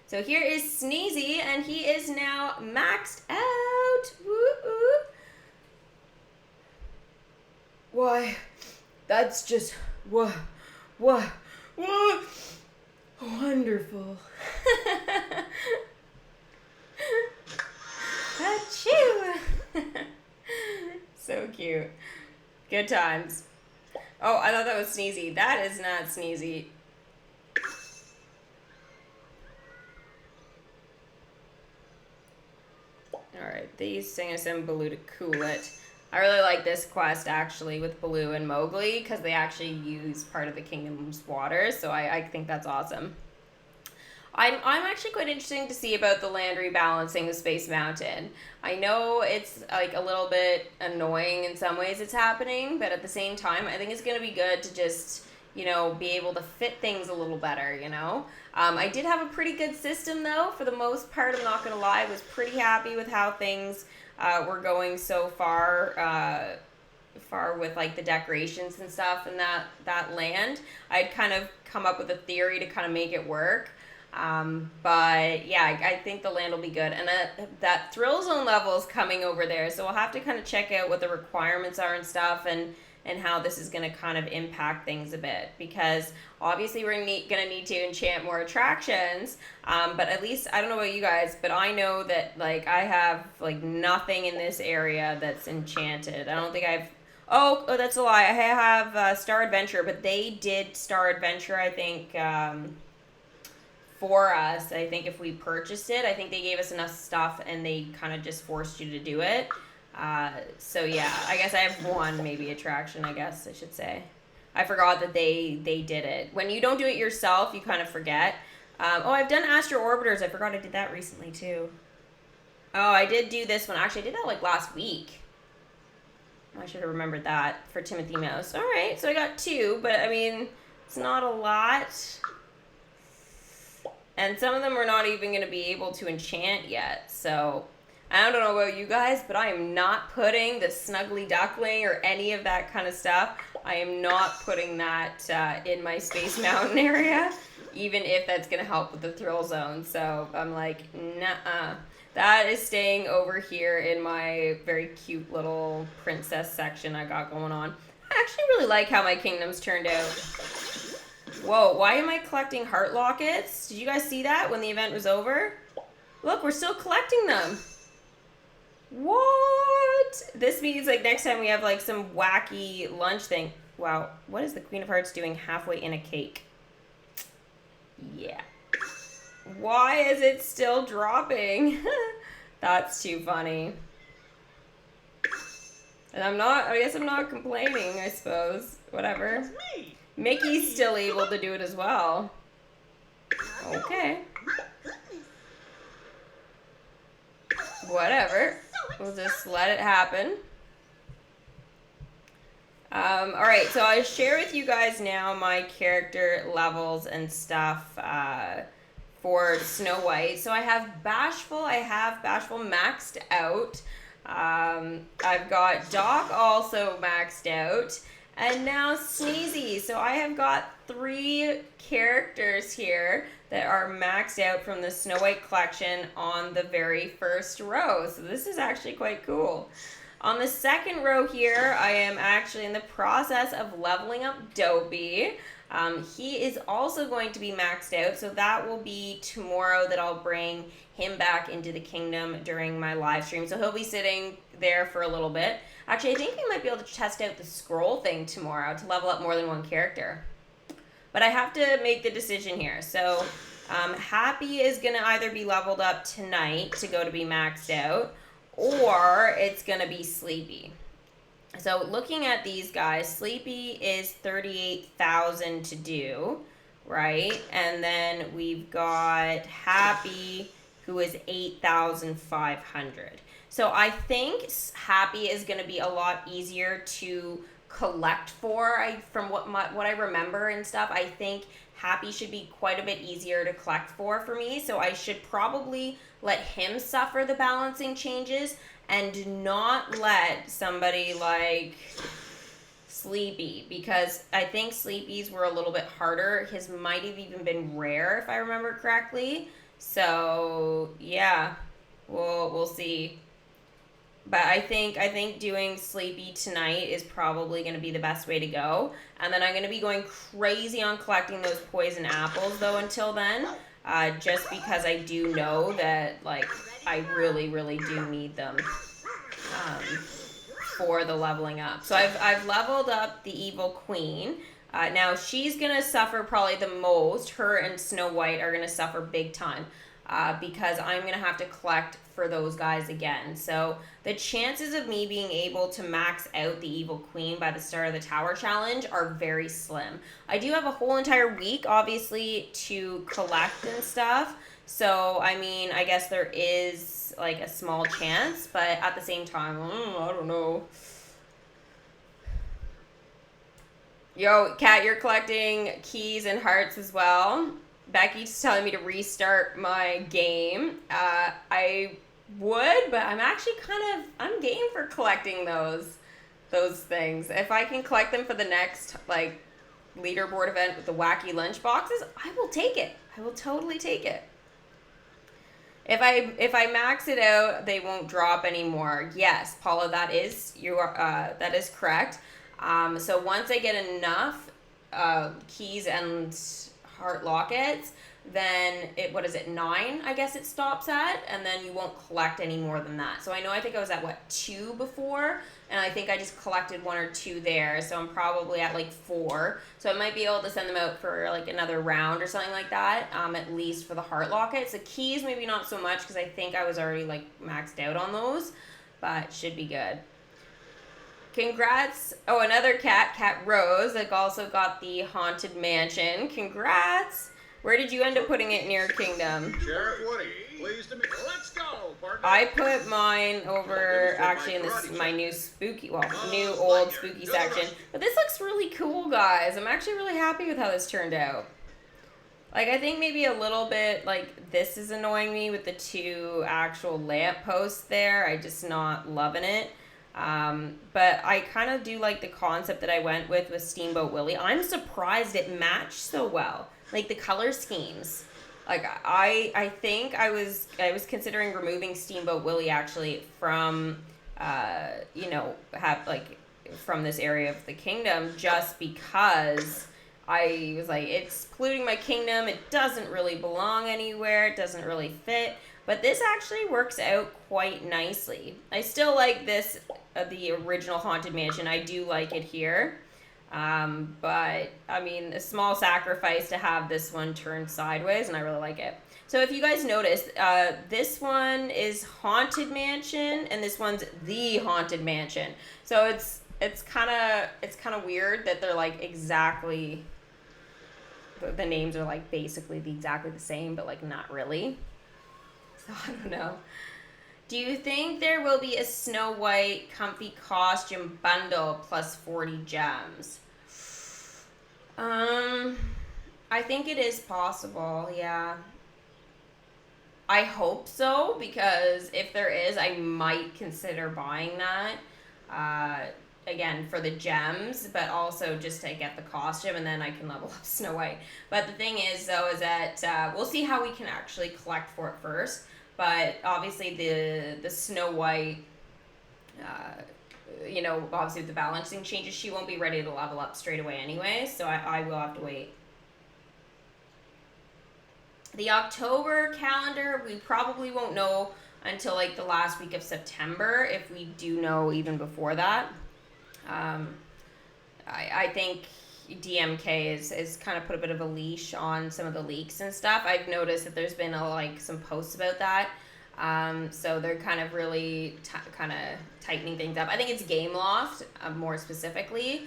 So here is Sneezy, and he is now maxed out. Woo-oo. Why, that's just, wonderful. Achoo! So cute. Good times. Oh, I thought that was Sneezy. That is not Sneezy. Alright, these thing is send Baloo to cool it. I really like this quest actually with Baloo and Mowgli because they actually use part of the kingdom's water, so I think that's awesome. I'm actually quite interested to see about the land rebalancing of Space Mountain. I know it's like a little bit annoying in some ways it's happening, but at the same time, I think it's going to be good to just, be able to fit things a little better, I did have a pretty good system though, for the most part, I'm not going to lie. I was pretty happy with how things were going so far with like the decorations and stuff and that land. I'd kind of come up with a theory to kind of make it work. But yeah, I think the land will be good. And that thrill zone level is coming over there. So we'll have to kind of check out what the requirements are and stuff and how this is going to kind of impact things a bit. Because obviously we're going to need to enchant more attractions. But at least, I don't know about you guys, but I know that like I have like nothing in this area that's enchanted. I don't think I've... Oh, that's a lie. I have Star Adventure, but they did Star Adventure, I think... for us. I think if we purchased it, I think they gave us enough stuff and they kind of just forced you to do it. So yeah, I guess I have one maybe attraction, I guess I should say. I forgot that they did it. When you don't do it yourself, you kind of forget. Oh, I've done Astro Orbiters. I forgot I did that recently too. Oh, I did do this one. Actually, I did that like last week. I should have remembered that for Timothy Mouse. All right, so I got 2, but I mean, it's not a lot. And some of them are not even going to be able to enchant yet. So, I don't know about you guys, but I am not putting the Snuggly Duckling or any of that kind of stuff. I am not putting that in my Space Mountain area, even if that's going to help with the thrill zone. So, I'm like, nuh-uh. That is staying over here in my very cute little princess section I got going on. I actually really like how my kingdoms turned out. Whoa, why am I collecting heart lockets? Did you guys see that when the event was over? Look, we're still collecting them. What? This means like next time we have like some wacky lunch thing. Wow, what is the Queen of Hearts doing halfway in a cake? Yeah. Why is it still dropping? That's too funny. And I guess I'm not complaining, I suppose. Whatever. Mickey's still able to do it as well. Okay. Whatever. We'll just let it happen. Alright, so I share with you guys now my character levels and stuff for Snow White. So I have Bashful maxed out. I've got Doc also maxed out. And now Sneezy. So I have got 3 characters here that are maxed out from the Snow White collection on the very first row. So this is actually quite cool. On the second row here, I am actually in the process of leveling up Dopey. He is also going to be maxed out, so that will be tomorrow that I'll bring him back into the kingdom during my live stream. So he'll be sitting there for a little bit. Actually, I think we might be able to test out the scroll thing tomorrow to level up more than one character. But I have to make the decision here. So Happy is going to either be leveled up tonight to go to be maxed out, or it's going to be Sleepy. So looking at these guys, Sleepy is 38,000 to do, right? And then we've got Happy, who is 8,500. So I think Happy is going to be a lot easier to collect for. From what I remember and stuff, I think Happy should be quite a bit easier to collect for me. So I should probably let him suffer the balancing changes and not let somebody like Sleepy, because I think Sleepy's were a little bit harder. His might have even been rare if I remember correctly. So yeah, we'll see. But I think doing Sleepy tonight is probably going to be the best way to go. And then I'm going to be going crazy on collecting those poison apples though until then. Just because I do know that, like, I really, really do need them for the leveling up. So I've leveled up the Evil Queen. Now she's going to suffer probably the most. Her and Snow White are going to suffer big time. Because I'm going to have to collect for those guys again. So the chances of me being able to max out the Evil Queen by the start of the Tower Challenge are very slim. I do have a whole entire week, obviously, to collect and stuff. So, I mean, I guess there is, like, a small chance. But at the same time, I don't know. Yo, Kat, you're collecting keys and hearts as well. Becky's telling me to restart my game. I would, but I'm actually I'm game for collecting those things. If I can collect them for the next, like, leaderboard event with the wacky lunch boxes, I will take it. I will totally take it. If I max it out, they won't drop anymore. Yes, Paula, that is correct. So once I get enough keys and heart lockets, then 9 I guess it stops at, and then you won't collect any more than that. So I think I was at 2 before, and I think I just collected 1 or 2 there, so I'm probably at like 4. So I might be able to send them out for like another round or something like that, at least for the heart lockets. The keys maybe not so much, because I think I was already like maxed out on those, but should be good. Congrats. Oh, another Cat Rose, like, also got the Haunted Mansion. Congrats. Where did you end up putting it in your kingdom? Sheriff Woody, pleased to meet you. Let's go, partner. I put mine over actually in my new old spooky section. But this looks really cool, guys. I'm actually really happy with how this turned out. Like, I think maybe a little bit, like, this is annoying me with the 2 actual lamp posts there. I'm just not loving it. But I kind of do like the concept that I went with Steamboat Willie. I'm surprised it matched so well. Like, the color schemes. Like, I think I was considering removing Steamboat Willie actually from, from this area of the kingdom, just because I was like, it's polluting my kingdom. It doesn't really belong anywhere. It doesn't really fit. But this actually works out quite nicely. I still like this, the original Haunted Mansion. I do like it here. But I mean, a small sacrifice to have this one turned sideways, and I really like it. So if you guys notice, this one is Haunted Mansion, and this one's The Haunted Mansion. So it's kind of weird that they're like exactly, the names are like basically exactly the same, but like not really. So I don't know. Do you think there will be a Snow White comfy costume bundle plus 40 gems? I think it is possible, yeah. I hope so, because if there is, I might consider buying that. Again, for the gems, but also just to get the costume, and then I can level up Snow White. But the thing is, though, is that we'll see how we can actually collect for it first. But obviously the Snow White, obviously with the balancing changes, she won't be ready to level up straight away anyway, so I will have to wait. The October calendar, we probably won't know until like the last week of September, if we do know even before that. I think DMK is kind of put a bit of a leash on some of the leaks and stuff. I've noticed that there's been some posts about that. So they're kind of really kind of tightening things up. I think it's Gameloft, more specifically,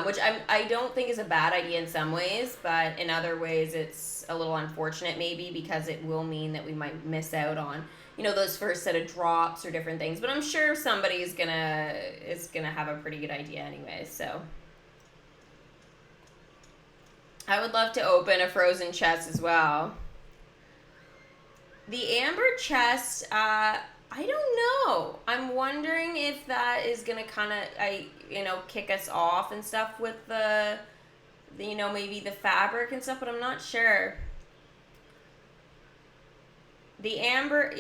which I don't think is a bad idea in some ways, but in other ways it's a little unfortunate maybe, because it will mean that we might miss out on, those first set of drops or different things. But I'm sure somebody is gonna have a pretty good idea anyway, so. I would love to open a frozen chest as well. The amber chest, I don't know. I'm wondering if that is gonna kind of, kick us off and stuff with the maybe the fabric and stuff, but I'm not sure. The amber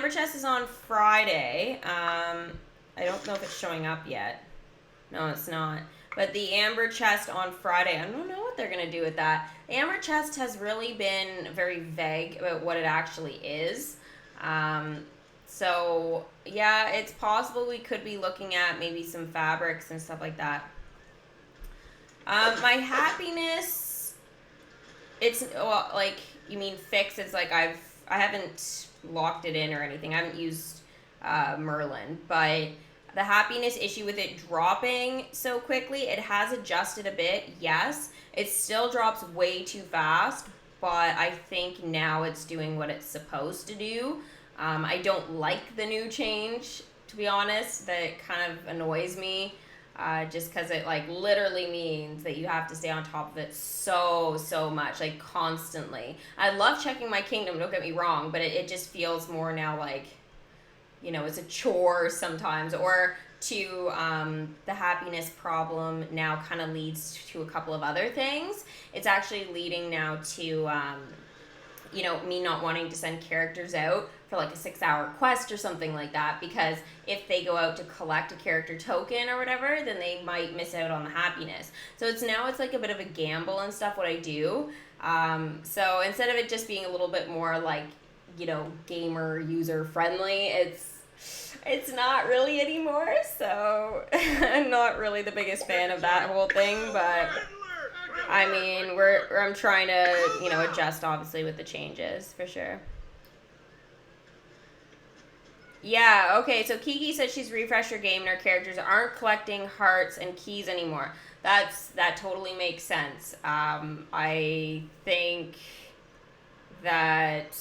chest is on Friday. I don't know if it's showing up yet. No, it's not. But the amber chest on Friday, I don't know what they're going to do with that. The amber chest has really been very vague about what it actually is. So, yeah, it's possible we could be looking at maybe some fabrics and stuff like that. My happiness, it's, well, like, you mean fix, it's like I haven't locked it in or anything. I haven't used Merlin, but the happiness issue with it dropping so quickly, it has adjusted a bit, yes. It still drops way too fast, but I think now it's doing what it's supposed to do. I don't like the new change, to be honest. That kind of annoys me, just because it like literally means that you have to stay on top of it so much, like constantly. I love checking my kingdom, don't get me wrong, but it just feels more now like, it's a chore sometimes, or to the happiness problem now kind of leads to a couple of other things. It's actually leading now to, me not wanting to send characters out for like a 6-hour quest or something like that, because if they go out to collect a character token or whatever, then they might miss out on the happiness. So it's like a bit of a gamble and stuff what I do. So instead of it just being a little bit more like, gamer user friendly, it's not really anymore. So I'm not really the biggest fan of that whole thing, but I mean, I'm trying to, adjust obviously with the changes for sure. Yeah, okay, so Kiki says she's refreshed her game and her characters aren't collecting hearts and keys anymore. That totally makes sense. I think that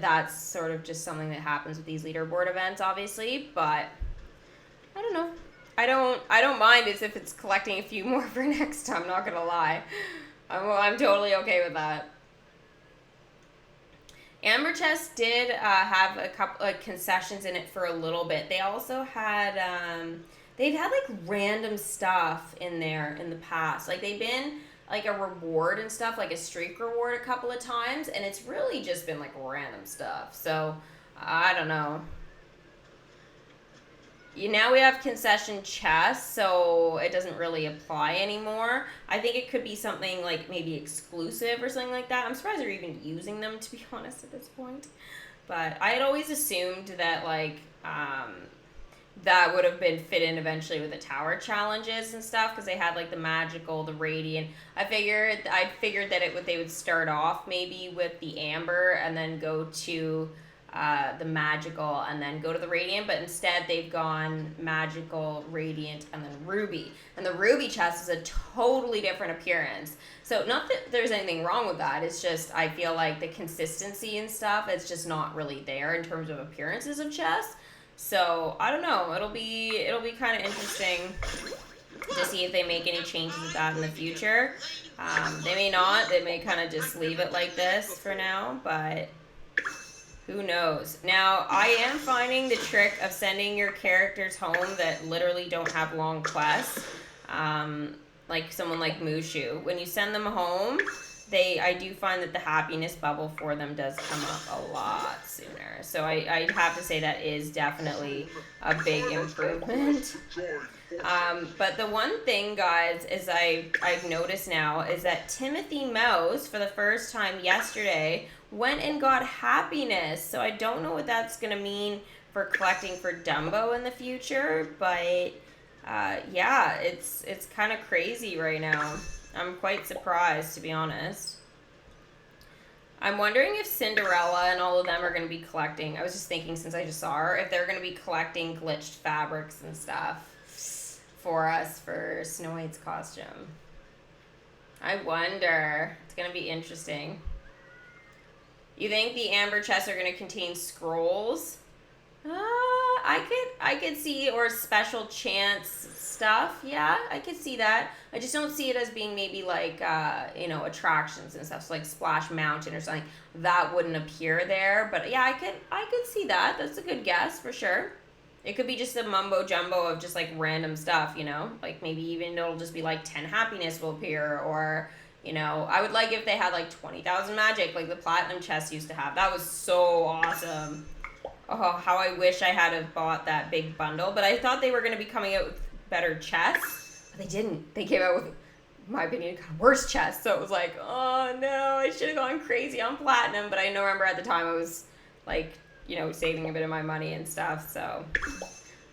that's sort of just something that happens with these leaderboard events, obviously, but I don't know. I don't mind if it's collecting a few more for next time, not gonna lie. I'm totally okay with that. Amber Chest did have a couple of concessions in it for a little bit. They also had they've had like random stuff in there in the past. Like they've been like a reward and stuff, like a streak reward a couple of times, and it's really just been like random stuff. So I don't know. Now we have concession chests, so it doesn't really apply anymore. I think it could be something like maybe exclusive or something like that. I'm surprised they're even using them, to be honest, at this point. But I had always assumed that like that would have been fit in eventually with the tower challenges and stuff, because they had like the magical, the radiant. I figured that they would start off maybe with the amber and then go to the magical and then go to the radiant, but instead they've gone magical, radiant, and then ruby. And the ruby chest is a totally different appearance. So not that there's anything wrong with that, it's just I feel like the consistency and stuff, it's just not really there in terms of appearances of chests. So I don't know. It'll be kind of interesting to see if they make any changes with that in the future. They may not. They may kind of just leave it like this for now, but who knows? Now, I am finding the trick of sending your characters home that literally don't have long quests, like someone like Mushu. When you send them home, I do find that the happiness bubble for them does come up a lot sooner. So I'd have to say that is definitely a big improvement. But the one thing, guys, is I've noticed now is that Timothy Mouse, for the first time yesterday, went and got happiness. So I don't know what that's going to mean for collecting for Dumbo in the future. But yeah, it's kind of crazy right now. I'm quite surprised, to be honest. I'm wondering if Cinderella and all of them are going to be collecting. I was just thinking, since I just saw her, if they're going to be collecting glitched fabrics and stuff for us for Snow White's costume. I wonder. It's going to be interesting. You think the amber chests are going to contain scrolls? I could see, or special chance stuff. Yeah, I could see that. I just don't see it as being maybe like attractions and stuff. So like Splash Mountain or something that wouldn't appear there. But yeah, I could see that. That's a good guess for sure. It could be just a mumbo jumbo of just like random stuff, like maybe even it'll just be like 10 happiness will appear, or I would like if they had like 20,000 magic like the platinum chest used to have. That was so awesome. Oh, how I wish I had have bought that big bundle. But I thought they were going to be coming out with better chests. But they didn't. They came out with, in my opinion, kind of worse chests. So it was like, oh no, I should have gone crazy on platinum. But I remember at the time I was like, saving a bit of my money and stuff. So,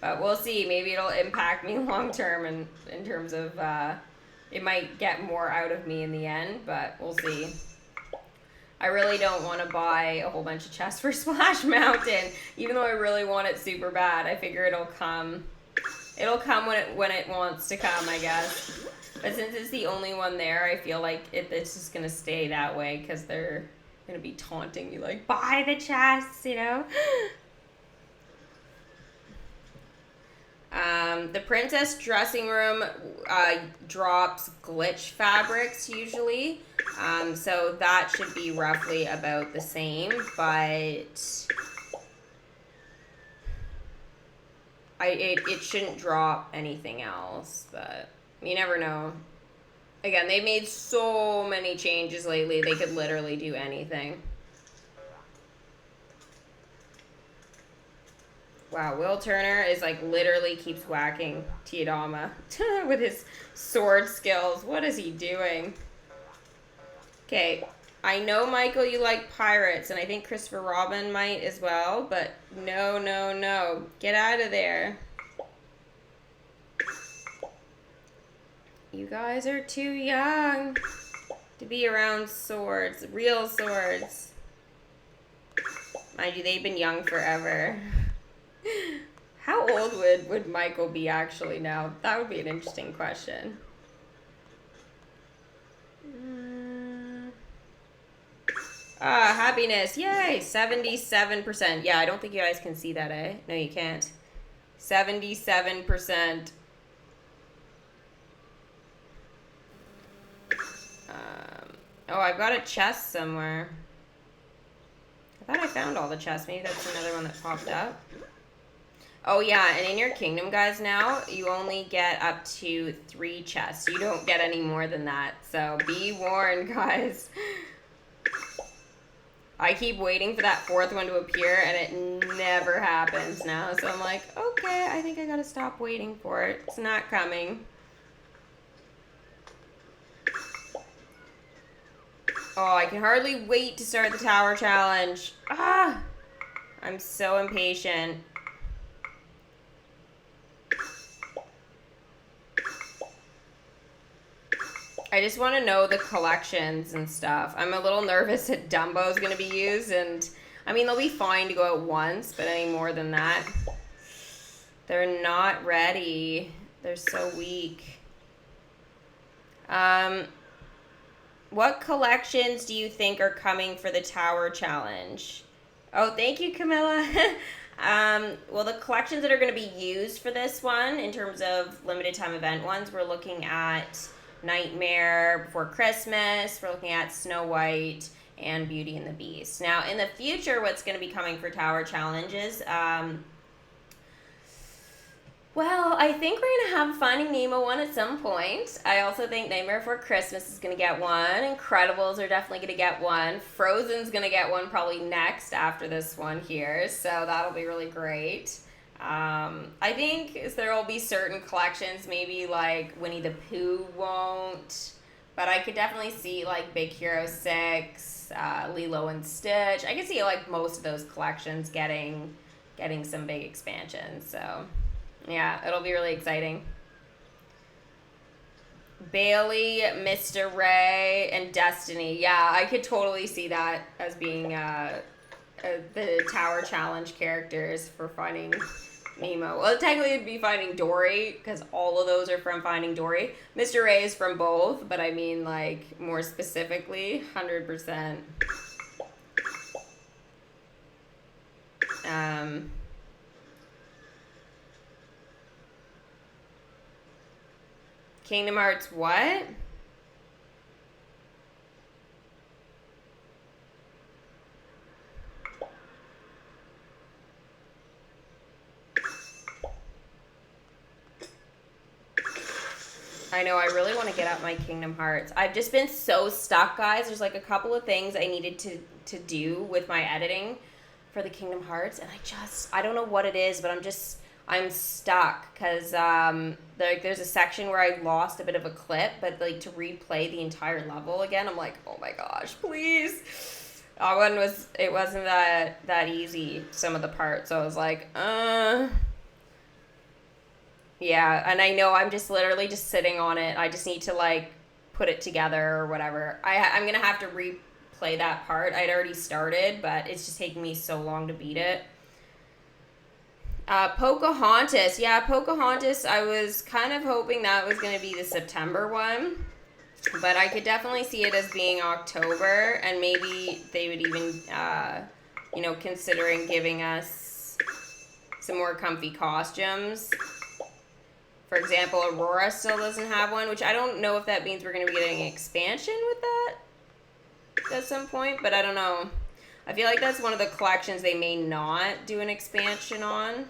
but we'll see. Maybe it'll impact me long term in terms of, it might get more out of me in the end. But we'll see. I really don't want to buy a whole bunch of chests for Splash Mountain, even though I really want it super bad. I figure it'll come. It'll come when it wants to come, I guess. But since it's the only one there, I feel like it's just gonna stay that way because they're gonna be taunting you like, buy the chests, The princess dressing room drops glitch fabrics usually. So that should be roughly about the same, but it shouldn't drop anything else, but you never know. Again, they made so many changes lately, they could literally do anything. Wow, Will Turner is like literally keeps whacking Tiadama with his sword skills. What is he doing? Okay, I know, Michael, you like pirates, and I think Christopher Robin might as well, but no. Get out of there. You guys are too young to be around swords, real swords. Mind you, they've been young forever. How old would Michael be actually now? That would be an interesting question. Happiness. Yay! 77%. Yeah, I don't think you guys can see that, eh? No, you can't. 77%. I've got a chest somewhere. I thought I found all the chests. Maybe that's another one that popped up. Oh, yeah, and in your kingdom, guys, now, you only get up to 3 chests. You don't get any more than that. So be warned, guys. I keep waiting for that 4th one to appear, and it never happens now. So I'm like, okay, I think I gotta stop waiting for it. It's not coming. Oh, I can hardly wait to start the tower challenge. I'm so impatient. I just want to know the collections and stuff. I'm a little nervous that Dumbo is going to be used, and I mean, they'll be fine to go out once, but any more than that, they're not ready. They're so weak. What collections do you think are coming for the Tower Challenge? Oh, thank you, Camilla. Well, the collections that are going to be used for this one, in terms of limited time event ones, we're looking at Nightmare Before Christmas, we're looking at Snow White, and Beauty and the Beast. Now, in the future, what's going to be coming for Tower Challenges, well, I think we're going to have Finding Nemo one at some point. I also think Nightmare Before Christmas is going to get one. Incredibles are definitely going to get one. Frozen's going to get one probably next after this one here, so that'll be really great. I think there will be certain collections, maybe like Winnie the Pooh won't, but I could definitely see like Big Hero 6, Lilo and Stitch. I could see like most of those collections getting some big expansions, so yeah, it'll be really exciting. Bailey, Mr. Ray, and Destiny. Yeah, I could totally see that as being the Tower Challenge characters for Finding Nemo. Well, technically it'd be Finding Dory, because all of those are from Finding Dory. Mr. Ray is from both, but I mean, like, more specifically, 100%. Kingdom Hearts what? I know, I really want to get out my Kingdom Hearts. I've just been so stuck, guys. There's like a couple of things I needed to do with my editing for the Kingdom Hearts, and I don't know what it is, but I'm stuck, because there's a section where I lost a bit of a clip, but like to replay the entire level again, I'm like, oh my gosh, please. It wasn't that easy, some of the parts, so I was like, yeah, and I know I'm just literally just sitting on it. I just need to like put it together or whatever. I'm gonna have to replay that part. I'd already started, but it's just taking me so long to beat it. Pocahontas. Yeah, Pocahontas, I was kind of hoping that was going to be the September one, but I could definitely see it as being October, and maybe they would even, considering giving us some more comfy costumes. For example, Aurora still doesn't have one, which I don't know if that means we're going to be getting an expansion with that at some point, but I don't know. I feel like that's one of the collections they may not do an expansion on.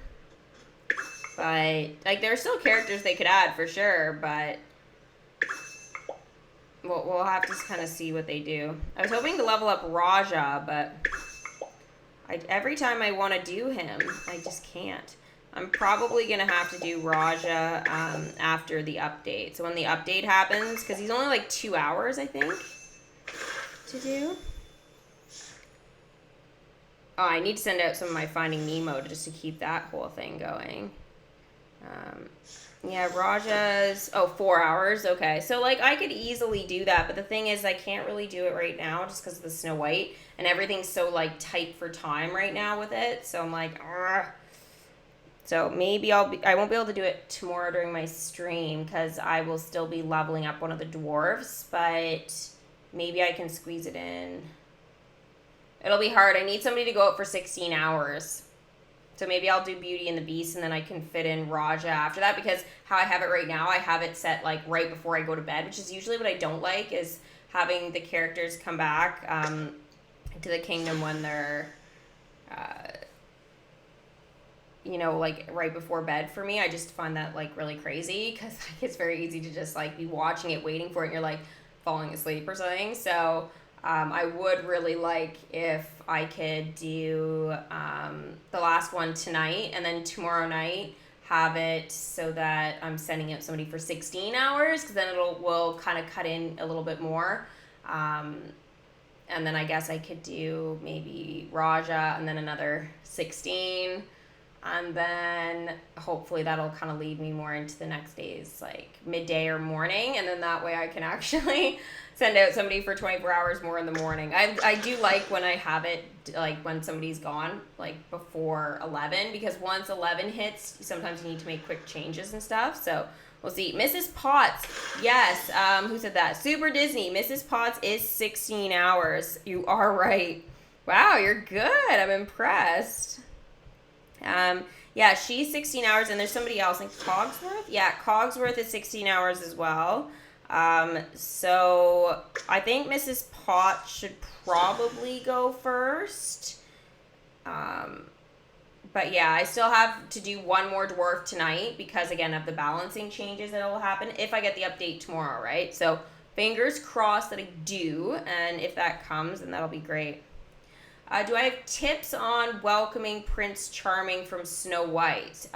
But, like, there are still characters they could add for sure, but we'll have to kind of see what they do. I was hoping to level up Raja, but every time I want to do him, I just can't. I'm probably going to have to do Raja after the update. So when the update happens, because he's only like 2 hours, I think, to do. Oh, I need to send out some of my Finding Nemo just to keep that whole thing going. Yeah, Raja's... Oh, 4 hours? Okay. So, like, I could easily do that, but the thing is, I can't really do it right now just because of the Snow White, and everything's so, like, tight for time right now with it, so I'm like, ugh. So maybe I won't be able to do it tomorrow during my stream because I will still be leveling up one of the dwarves, but maybe I can squeeze it in. It'll be hard. I need somebody to go out for 16 hours. So maybe I'll do Beauty and the Beast, and then I can fit in Raja after that, because how I have it right now, I have it set like right before I go to bed, which is usually what I don't like, is having the characters come back to the kingdom when they're, like right before bed for me. I just find that like really crazy, because like, it's very easy to just like be watching it, waiting for it, and you're like falling asleep or something. So I would really like if I could do the last one tonight, and then tomorrow night have it so that I'm sending out somebody for 16 hours, because then will kind of cut in a little bit more. And then I guess I could do maybe Raja and then another 16. And then hopefully that'll kind of lead me more into the next day's like midday or morning. And then that way I can actually send out somebody for 24 hours more in the morning. I do like when I have it, like when somebody's gone, like before 11, because once 11 hits, sometimes you need to make quick changes and stuff. So we'll see. Mrs. Potts, yes. Who said that? Super Disney. Mrs. Potts is 16 hours. You are right. Wow, you're good. I'm impressed. Yeah, she's 16 hours, and there's somebody else, like Cogsworth. Yeah, Cogsworth is 16 hours as well. So I think Mrs. Potts should probably go first. But yeah, I still have to do one more dwarf tonight because, again, of the balancing changes that will happen if I get the update tomorrow, right? So fingers crossed that I do, and if that comes, then that'll be great. Do I have tips on welcoming Prince Charming from Snow White?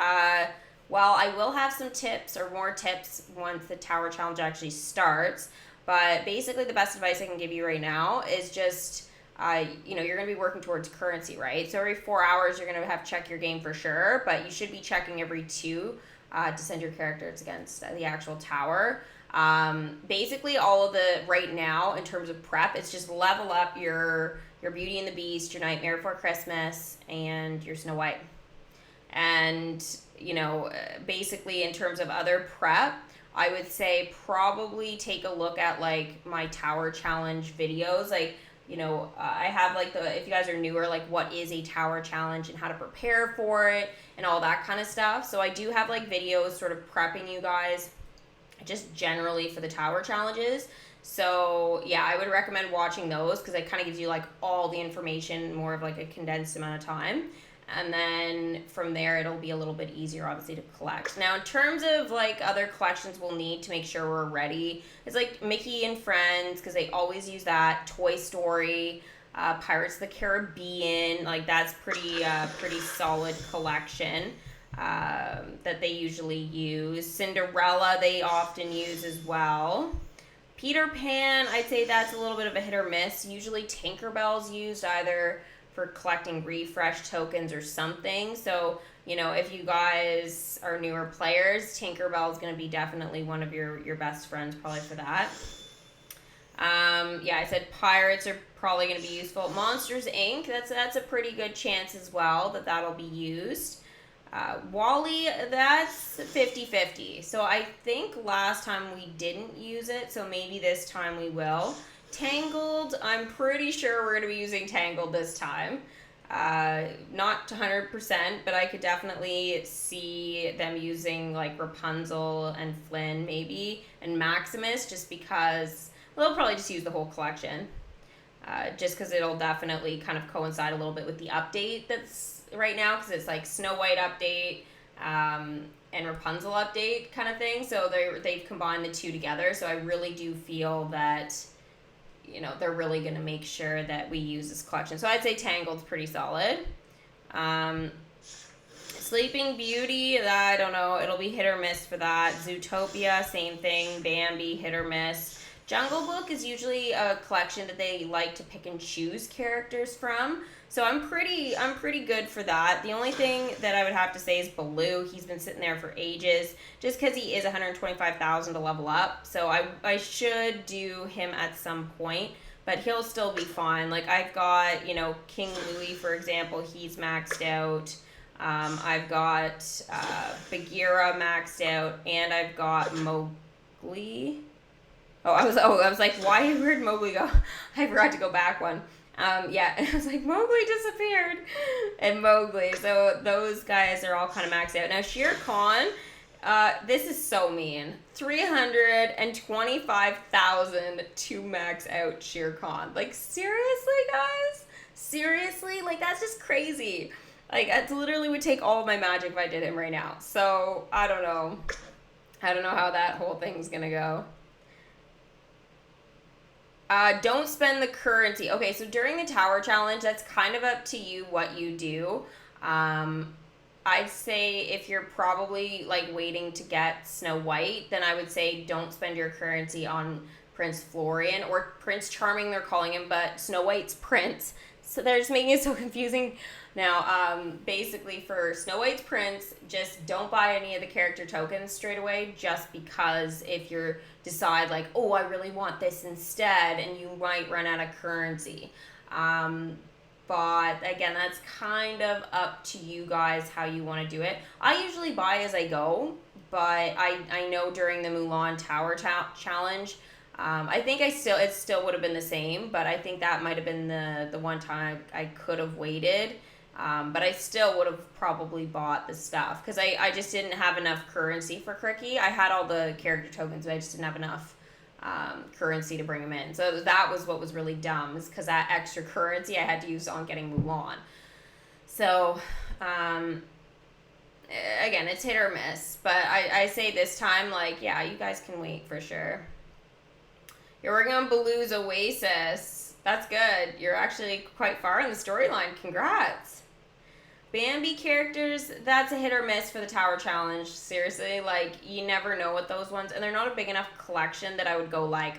Well, I will have some tips or more tips once the Tower Challenge actually starts. But basically, the best advice I can give you right now is just, you're going to be working towards currency, right? So every 4 hours, you're going to have to check your game for sure. But you should be checking every 2 to send your characters against the actual tower. Basically, all of the right now in terms of prep, it's just level up your Beauty and the Beast, your Nightmare Before Christmas, and your Snow White. And, basically in terms of other prep, I would say probably take a look at, like, my Tower Challenge videos. Like, I have, like, if you guys are newer, like, what is a Tower Challenge and how to prepare for it and all that kind of stuff. So I do have, like, videos sort of prepping you guys just generally for the Tower Challenges. So, yeah, I would recommend watching those because it kind of gives you, like, all the information, more of, like, a condensed amount of time. And then from there, it'll be a little bit easier, obviously, to collect. Now, in terms of, like, other collections we'll need to make sure we're ready, it's, like, Mickey and Friends, because they always use that, Toy Story, Pirates of the Caribbean, like, that's pretty solid collection that they usually use. Cinderella, they often use as well. Peter Pan, I'd say that's a little bit of a hit or miss. Usually Tinkerbell's used either for collecting refresh tokens or something. So, if you guys are newer players, Tinkerbell's going to be definitely one of your best friends probably for that. Yeah, I said pirates are probably going to be useful. Monsters, Inc., that's a pretty good chance as well that'll be used. Wally, that's 50-50. So I think last time we didn't use it, so maybe this time we will. Tangled, I'm pretty sure we're going to be using Tangled this time. Not 100%, but I could definitely see them using like Rapunzel and Flynn maybe, and Maximus, just because they'll probably just use the whole collection. Just because it'll definitely kind of coincide a little bit with the update that's right now, because it's like Snow White update and Rapunzel update kind of thing. So they've combined the two together. So I really do feel that, they're really going to make sure that we use this collection. So I'd say Tangled's pretty solid. Sleeping Beauty, I don't know. It'll be hit or miss for that. Zootopia, same thing. Bambi, hit or miss. Jungle Book is usually a collection that they like to pick and choose characters from. So I'm pretty good for that. The only thing that I would have to say is Baloo. He's been sitting there for ages just because he is 125,000 to level up. So I should do him at some point, but he'll still be fine. Like I've got, King Louie, for example, he's maxed out. I've got Bagheera maxed out, and I've got Mowgli. I was like, why where'd Mowgli go? I forgot to go back one. Yeah, I was like, Mowgli disappeared. And Mowgli. So those guys are all kind of maxed out. Now, Shere Khan, this is so mean. 325,000 to max out Shere Khan. Like, seriously, guys? Seriously? Like, that's just crazy. Like, it literally would take all of my magic if I did him right now. So, I don't know. I don't know how that whole thing's gonna go. Don't spend the currency. Okay, so during the Tower Challenge, that's kind of up to you what you do. I'd say if you're probably like waiting to get Snow White, then I would say don't spend your currency on Prince Florian or Prince Charming, they're calling him, but Snow White's Prince. So they're just making it so confusing now. Basically for Snow White's Prince, just don't buy any of the character tokens straight away, just because if you decide like, oh, I really want this instead, and you might run out of currency. But again, that's kind of up to you guys how you want to do it. I usually buy as I go, but I know during the Mulan Tower challenge, I think it still would have been the same, but I think that might have been the one time I could have waited. But I still would have probably bought the stuff because I just didn't have enough currency for Cricky. I had all the character tokens, but I just didn't have enough currency to bring them in. So that was what was really dumb, is because that extra currency I had to use on getting Mulan. So again, it's hit or miss, but I say this time, like, yeah, you guys can wait for sure. You're working on Baloo's Oasis. That's good. You're actually quite far in the storyline. Congrats. Bambi characters, that's a hit or miss for the Tower Challenge. Seriously, like, you never know with those ones. And they're not a big enough collection that I would go like,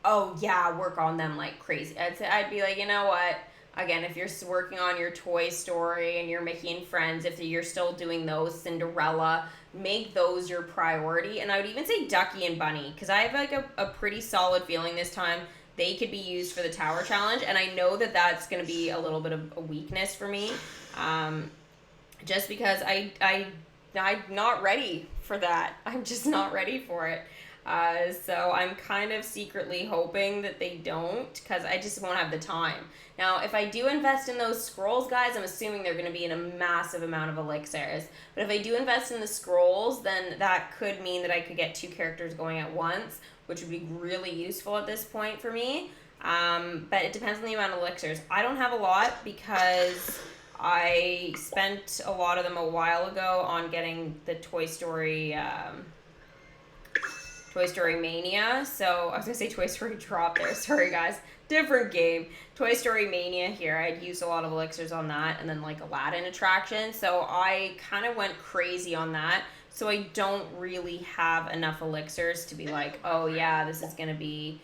oh, yeah, work on them like crazy. I'd be like, you know what? Again, if you're working on your Toy Story and you're making friends, if you're still doing those, Cinderella, make those your priority. And I would even say Ducky and Bunny, because I have like a pretty solid feeling this time they could be used for the Tower Challenge. And I know that that's going to be a little bit of a weakness for me. Just because I'm not ready for that. I'm just not ready for it. So I'm kind of secretly hoping that they don't, because I just won't have the time. Now, if I do invest in those scrolls, guys, I'm assuming they're going to be in a massive amount of elixirs. But if I do invest in the scrolls, then that could mean that I could get 2 characters going at once, which would be really useful at this point for me. But it depends on the amount of elixirs. I don't have a lot because I spent a lot of them a while ago on getting the Toy Story Mania. So I was gonna say Toy Story Drop there. Sorry guys, different game. Toy Story Mania here. I'd used a lot of elixirs on that, and then like Aladdin attraction. So I kind of went crazy on that. So I don't really have enough elixirs to be like, oh yeah, this is gonna be,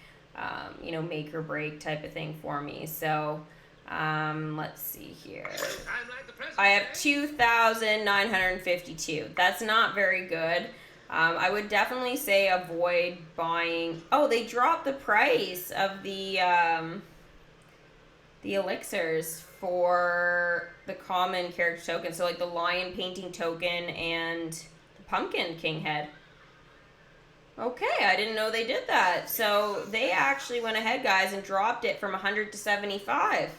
make or break type of thing for me. So. Let's see here. I have 2,952. That's not very good. I would definitely say avoid buying. Oh, they dropped the price of the elixirs for the common character token. So like the lion painting token and the pumpkin king head. Okay, I didn't know they did that. So they actually went ahead, guys, and dropped it from 100 to 75.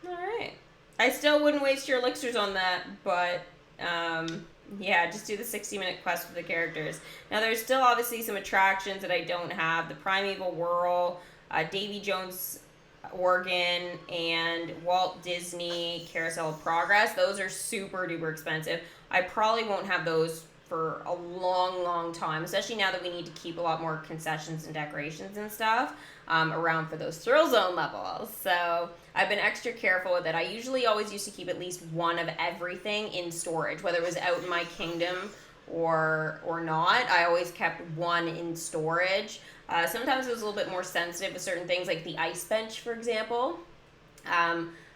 Alright. I still wouldn't waste your elixirs on that, but yeah, just do the 60-minute quest for the characters. Now, there's still obviously some attractions that I don't have. The Primeval Whirl, Davy Jones Organ, and Walt Disney Carousel of Progress. Those are super duper expensive. I probably won't have those for a long, long time, especially now that we need to keep a lot more concessions and decorations and stuff around for those Thrill Zone levels. So I've been extra careful with it. I usually always used to keep at least one of everything in storage, whether it was out in my kingdom or not. I always kept one in storage. Sometimes it was a little bit more sensitive with certain things, like the ice bench, for example,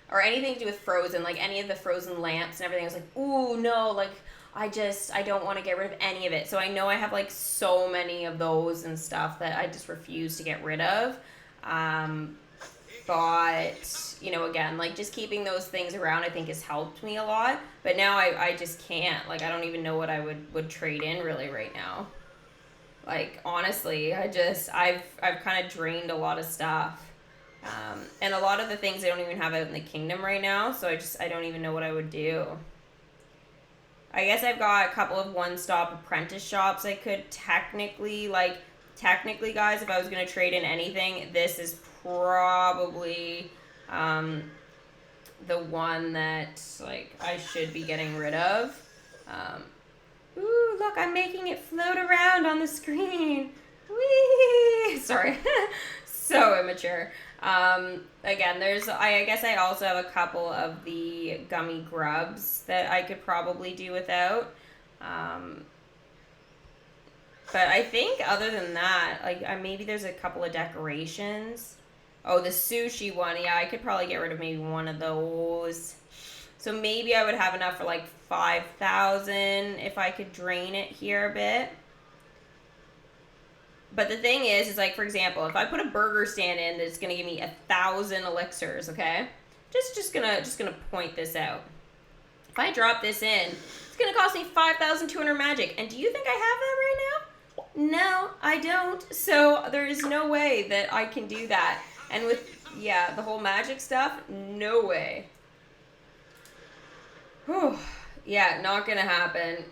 or anything to do with Frozen, like any of the Frozen lamps and everything. I was like, ooh, no, like, I don't want to get rid of any of it. So I know I have like so many of those and stuff that I just refuse to get rid of. But, again, like just keeping those things around I think has helped me a lot. But now I just can't. Like, I don't even know what I would trade in really right now. Like, honestly, I've kind of drained a lot of stuff. And a lot of the things I don't even have out in the kingdom right now. So I don't even know what I would do. I guess I've got a couple of one-stop apprentice shops I could technically, guys, if I was going to trade in anything, this is probably the one that, like, I should be getting rid of. Ooh, look, I'm making it float around on the screen. Whee! Sorry. So immature. Again, I guess I also have a couple of the gummy grubs that I could probably do without. But I think other than that, like, maybe there's a couple of decorations Oh, the sushi one. Yeah, I could probably get rid of maybe one of those. So maybe I would have enough for like 5,000 if I could drain it here a bit. But the thing is like, for example, if I put a burger stand in that's gonna give me 1,000 elixirs, okay? Just gonna point this out. If I drop this in, it's gonna cost me 5,200 magic. And do you think I have that right now? No, I don't. So there is no way that I can do that. And with, yeah, the whole magic stuff, no way. Whew. Yeah, not gonna happen.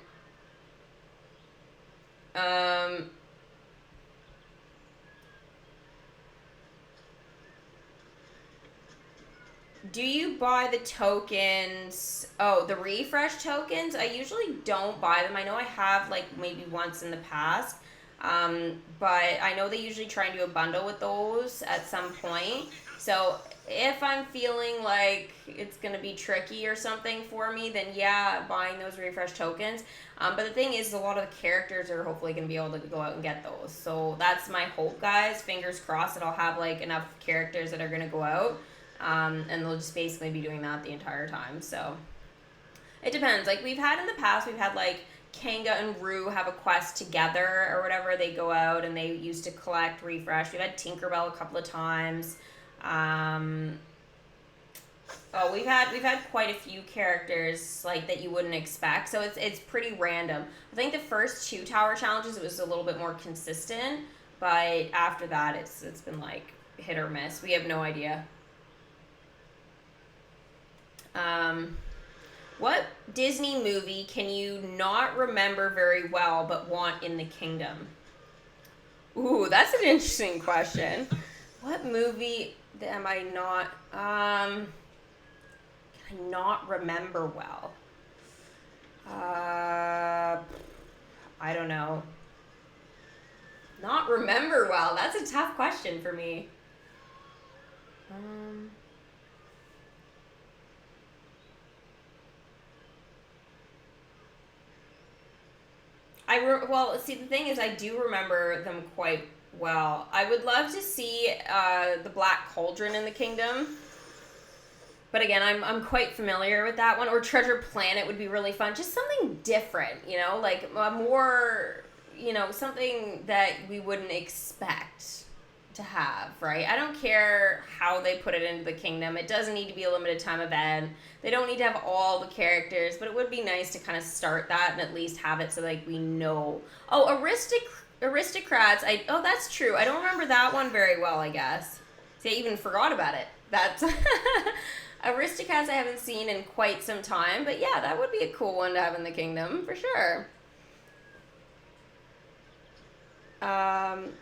Do you buy the tokens? Oh, the refresh tokens? I usually don't buy them. I know I have like maybe once in the past. But I know they usually try and do a bundle with those at some point. So if I'm feeling like it's going to be tricky or something for me, then yeah, buying those refresh tokens. But the thing is, a lot of the characters are hopefully going to be able to go out and get those. So that's my hope, guys. Fingers crossed that I'll have like enough characters that are going to go out. And they'll just basically be doing that the entire time. So it depends. Like we've had in the past, we've had like Kanga and Rue have a quest together or whatever. They go out and they used to collect refresh. We've had Tinkerbell a couple of times. Oh, we've had quite a few characters like that you wouldn't expect. So it's pretty random. I think the first 2 tower challenges it was a little bit more consistent, but after that it's been like hit or miss. We have no idea. What Disney movie can you not remember very well but want in the kingdom? Ooh, that's an interesting question. What movie am I not, can I not remember well? I don't know. Not remember well. That's a tough question for me. Well, see, the thing is, I do remember them quite well. I would love to see the Black Cauldron in the Kingdom. But again, I'm quite familiar with that one. Or Treasure Planet would be really fun. Just something different, you know? Like, more, you know, something that we wouldn't expect to have, right? I don't care how they put it into the kingdom. It doesn't need to be a limited time event. They don't need to have all the characters, but it would be nice to kind of start that and at least have it so like we know. Oh, Aristocrats. Oh, that's true. I don't remember that one very well, I guess. See, I even forgot about it. That's Aristocrats I haven't seen in quite some time, but yeah, that would be a cool one to have in the kingdom for sure.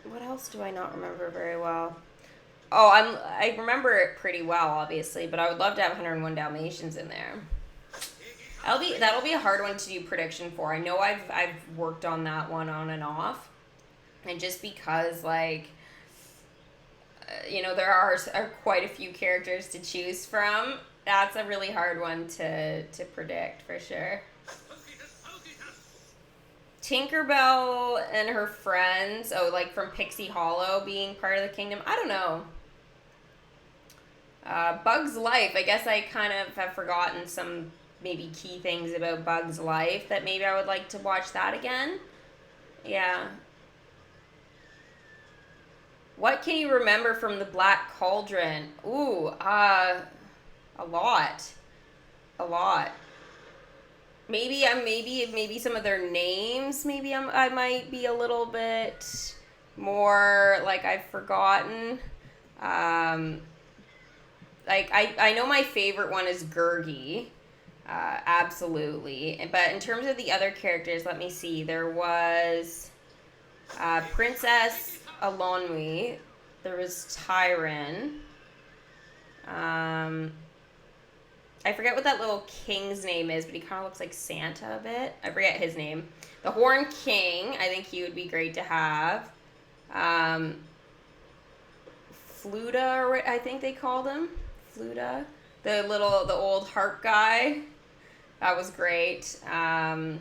What else do I not remember very well? Oh, I remember it pretty well, obviously, but I would love to have 101 Dalmatians in there. That'll be a hard one to do prediction for. I know I've worked on that one on and off, and just because like, you know, there are quite a few characters to choose from. That's a really hard one to predict for sure. Tinkerbell and her friends, like from Pixie Hollow being part of the kingdom. I don't know. Bug's Life. I guess I kind of have forgotten some maybe key things about Bug's Life that maybe I would like to watch that again. Yeah. What can you remember from the Black Cauldron? Ooh, a lot. Maybe some of their names. Maybe I might be a little bit more like I've forgotten. Like I know my favorite one is Gurgi, absolutely. But in terms of the other characters, let me see. There was Princess Alonwi. There was Tyron. I forget what that little king's name is, but he kind of looks like Santa a bit. I forget his name. The Horn King, I think he would be great to have. Fluta, I think they called him. Fluta. The old harp guy. That was great. And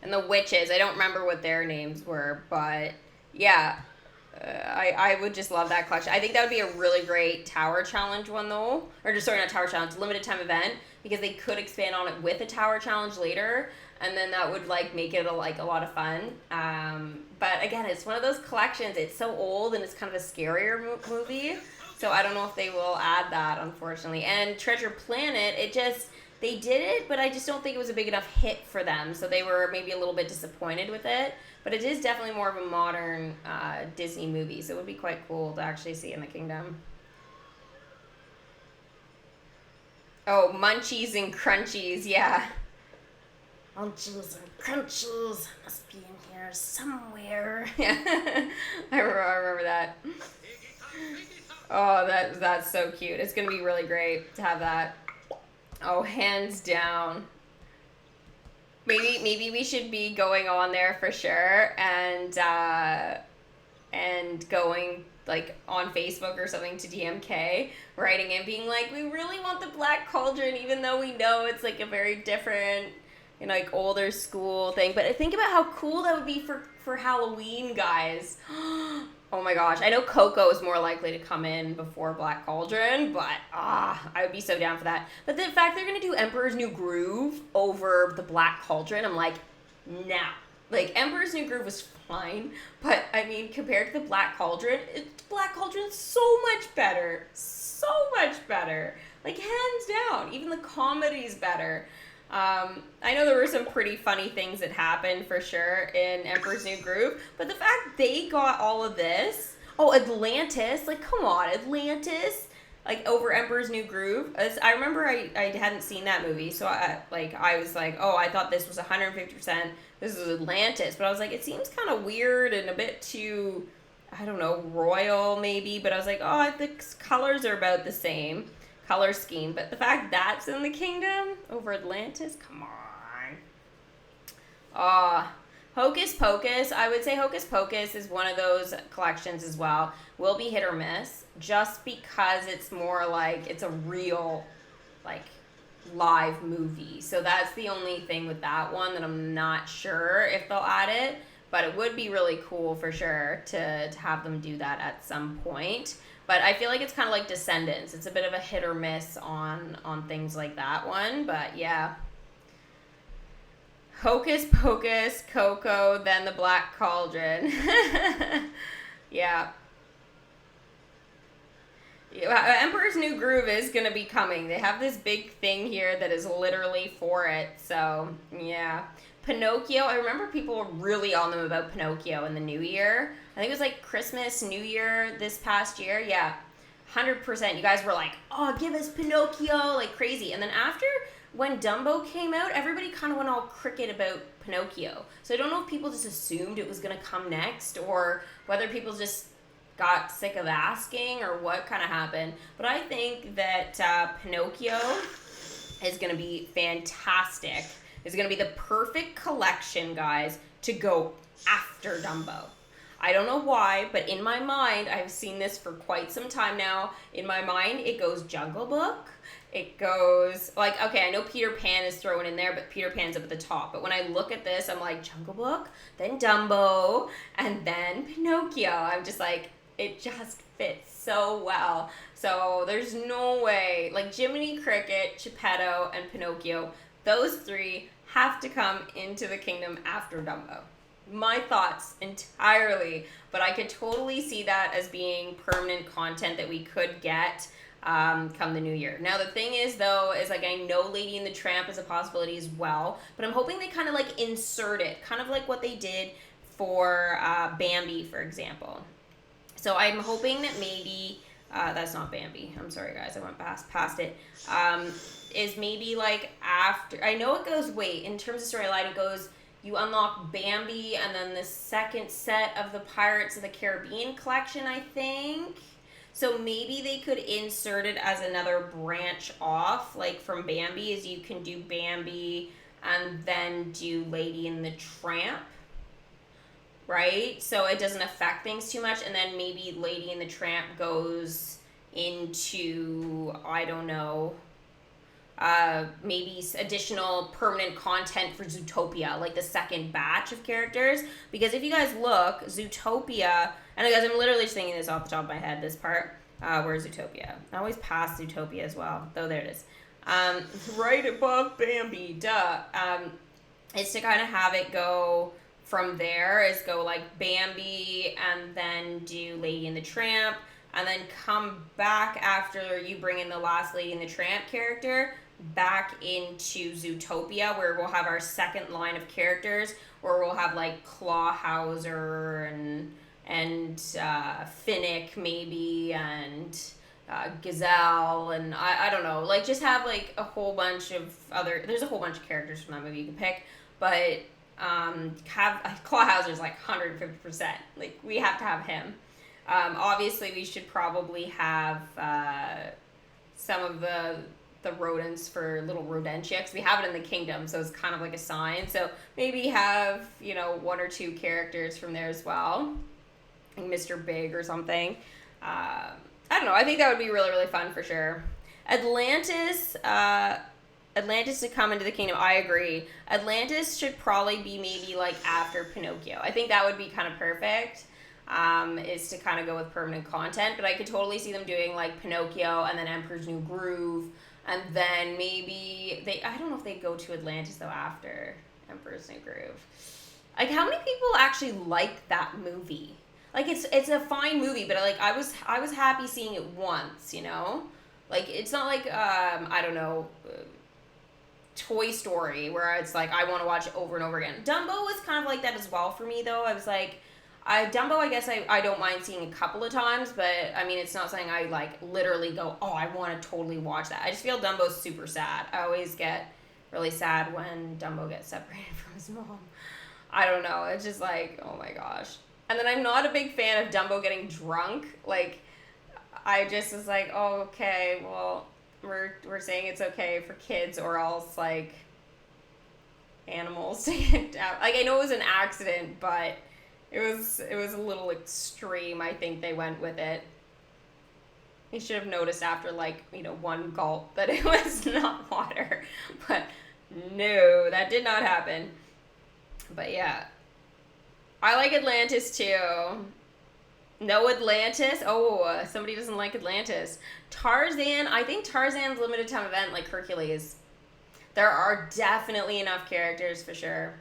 the witches, I don't remember what their names were, but yeah. I would just love that collection. I think that would be a really great tower challenge one though, or just sorry, not tower challenge, limited time event, because they could expand on it with a tower challenge later, and then that would like make it a lot of fun. But again, it's one of those collections. It's so old and it's kind of a scarier movie, so I don't know if they will add that, unfortunately. And Treasure Planet, they did it, but I just don't think it was a big enough hit for them, so they were maybe a little bit disappointed with it. But it is definitely more of a modern Disney movie, so it would be quite cool to actually see in the kingdom. Oh, Munchies and Crunchies, yeah. Munchies and Crunchies must be in here somewhere. Yeah, I remember that. Oh, that's so cute. It's gonna be really great to have that. Oh, hands down. Maybe we should be going on there for sure, and going like on Facebook or something to DMK, writing and being like, we really want the Black Cauldron, even though we know it's like a very different, like older school thing. But think about how cool that would be for Halloween, guys. Oh my gosh, I know Coco is more likely to come in before Black Cauldron, but I would be so down for that. But the fact they're going to do Emperor's New Groove over the Black Cauldron, I'm like, nah. Like, Emperor's New Groove was fine, but I mean, compared to the Black Cauldron, Black Cauldron's so much better. So much better. Like, hands down. Even the comedy's better. I know there were some pretty funny things that happened for sure in Emperor's New Groove, but the fact they got all of this, Atlantis, like come on, Atlantis, like over Emperor's New Groove. I remember I hadn't seen that movie, so I was like, oh, I thought this was 150%, this is Atlantis, but I was like, it seems kind of weird and a bit too, I don't know, royal maybe, but I was like, oh, the colors are about the same. Color scheme, but the fact that's in the kingdom over Atlantis, come on. Hocus Pocus, I would say Hocus Pocus is one of those collections as well. Will be hit or miss, just because it's more like it's a real, like, live movie. So that's the only thing with that one that I'm not sure if they'll add it, but it would be really cool for sure to have them do that at some point. But I feel like it's kind of like Descendants. It's a bit of a hit or miss on things like that one. But yeah. Hocus Pocus, Coco, then the Black Cauldron. Yeah. Emperor's New Groove is going to be coming. They have this big thing here that is literally for it. So, yeah. Pinocchio, I remember people were really on them about Pinocchio in the new year. I think it was like Christmas, New Year this past year. Yeah, 100%. You guys were like, oh, give us Pinocchio, like crazy. And then after, when Dumbo came out, everybody kind of went all cricket about Pinocchio. So I don't know if people just assumed it was going to come next, or whether people just got sick of asking, or what kind of happened. But I think that Pinocchio is going to be fantastic. It's going to be the perfect collection, guys, to go after Dumbo. I don't know why, but in my mind, I've seen this for quite some time now. In my mind, it goes Jungle Book. It goes, like, okay, I know Peter Pan is thrown in there, but Peter Pan's up at the top. But when I look at this, I'm like, Jungle Book, then Dumbo, and then Pinocchio. I'm just like, it just fits so well. So there's no way, like Jiminy Cricket, Geppetto, and Pinocchio, those three have to come into the kingdom after Dumbo. My thoughts entirely, but I could totally see that as being permanent content that we could get come the new year. Now the thing is though, is like I know Lady and the Tramp is a possibility as well, but I'm hoping they kind of like insert it, kind of like what they did for Bambi, for example. So I'm hoping that maybe, that's not Bambi, I'm sorry guys, I went past it, is maybe like after, I know it goes, in terms of storyline, it goes, you unlock Bambi and then the second set of the Pirates of the Caribbean collection, I think. So maybe they could insert it as another branch off, like from Bambi, is you can do Bambi and then do Lady and the Tramp, right? So it doesn't affect things too much, and then maybe Lady and the Tramp goes into, I don't know, maybe additional permanent content for Zootopia, like the second batch of characters. Because if you guys look, Zootopia, And guys, I'm literally just thinking this off the top of my head, this part. Where's Zootopia? I always pass Zootopia as well. Oh, there it is. Right above Bambi, duh. Is to kind of have it go from there, is go like Bambi and then do Lady and the Tramp, and then come back after you bring in the last Lady and the Tramp character back into Zootopia, where we'll have our second line of characters, where we'll have like Clawhauser and Finnick maybe, and Gazelle, and I don't know, like just have like a whole bunch of there's a whole bunch of characters from that movie you can pick, but have Clawhauser's like 150%, like we have to have him. Obviously we should probably have some of the rodents for little Rodentia, because we have it in the kingdom, so it's kind of like a sign, so maybe have, you know, 1 or 2 characters from there as well, like Mr. Big or something. I don't know, I think that would be really, really fun for sure. Atlantis to come into the kingdom, I agree. Atlantis should probably be maybe like after Pinocchio. I think that would be kind of perfect, is to kind of go with permanent content, but I could totally see them doing like Pinocchio and then Emperor's New Groove, and then maybe I don't know if they'd go to Atlantis though after Emperor's New Groove. Like, how many people actually like that movie? Like, it's a fine movie, but like I was happy seeing it once, you know? Like, it's not like I don't know, Toy Story, where it's like I want to watch it over and over again. Dumbo was kind of like that as well for me though. I was like, Dumbo, I guess I don't mind seeing a couple of times, but I mean, it's not something I like literally go, oh, I want to totally watch that. I just feel Dumbo's super sad. I always get really sad when Dumbo gets separated from his mom. I don't know. It's just like, oh my gosh. And then I'm not a big fan of Dumbo getting drunk. Like, I just was like, oh, okay, well, we're saying it's okay for kids, or else like animals to get down. Like, I know it was an accident, but it was a little extreme. I think they went with it. You should have noticed after like, you know, one gulp that it was not water. But no, that did not happen. But yeah, I like Atlantis too. No Atlantis? Oh, somebody doesn't like Atlantis. Tarzan, I think Tarzan's limited time event like Hercules. There are definitely enough characters for sure.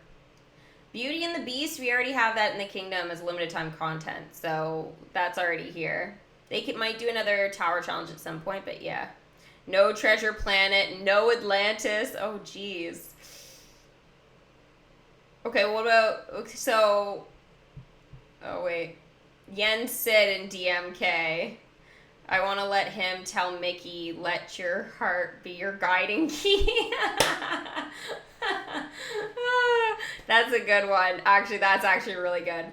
Beauty and the Beast, we already have that in the kingdom as limited time content, so that's already here. They might do another tower challenge at some point, but yeah. No Treasure Planet, no Atlantis. Oh, jeez. Okay, what about, so, oh wait. Yen Sid and DMK. I want to let him tell Mickey, let your heart be your guiding key. That's a good one. Actually, that's actually really good.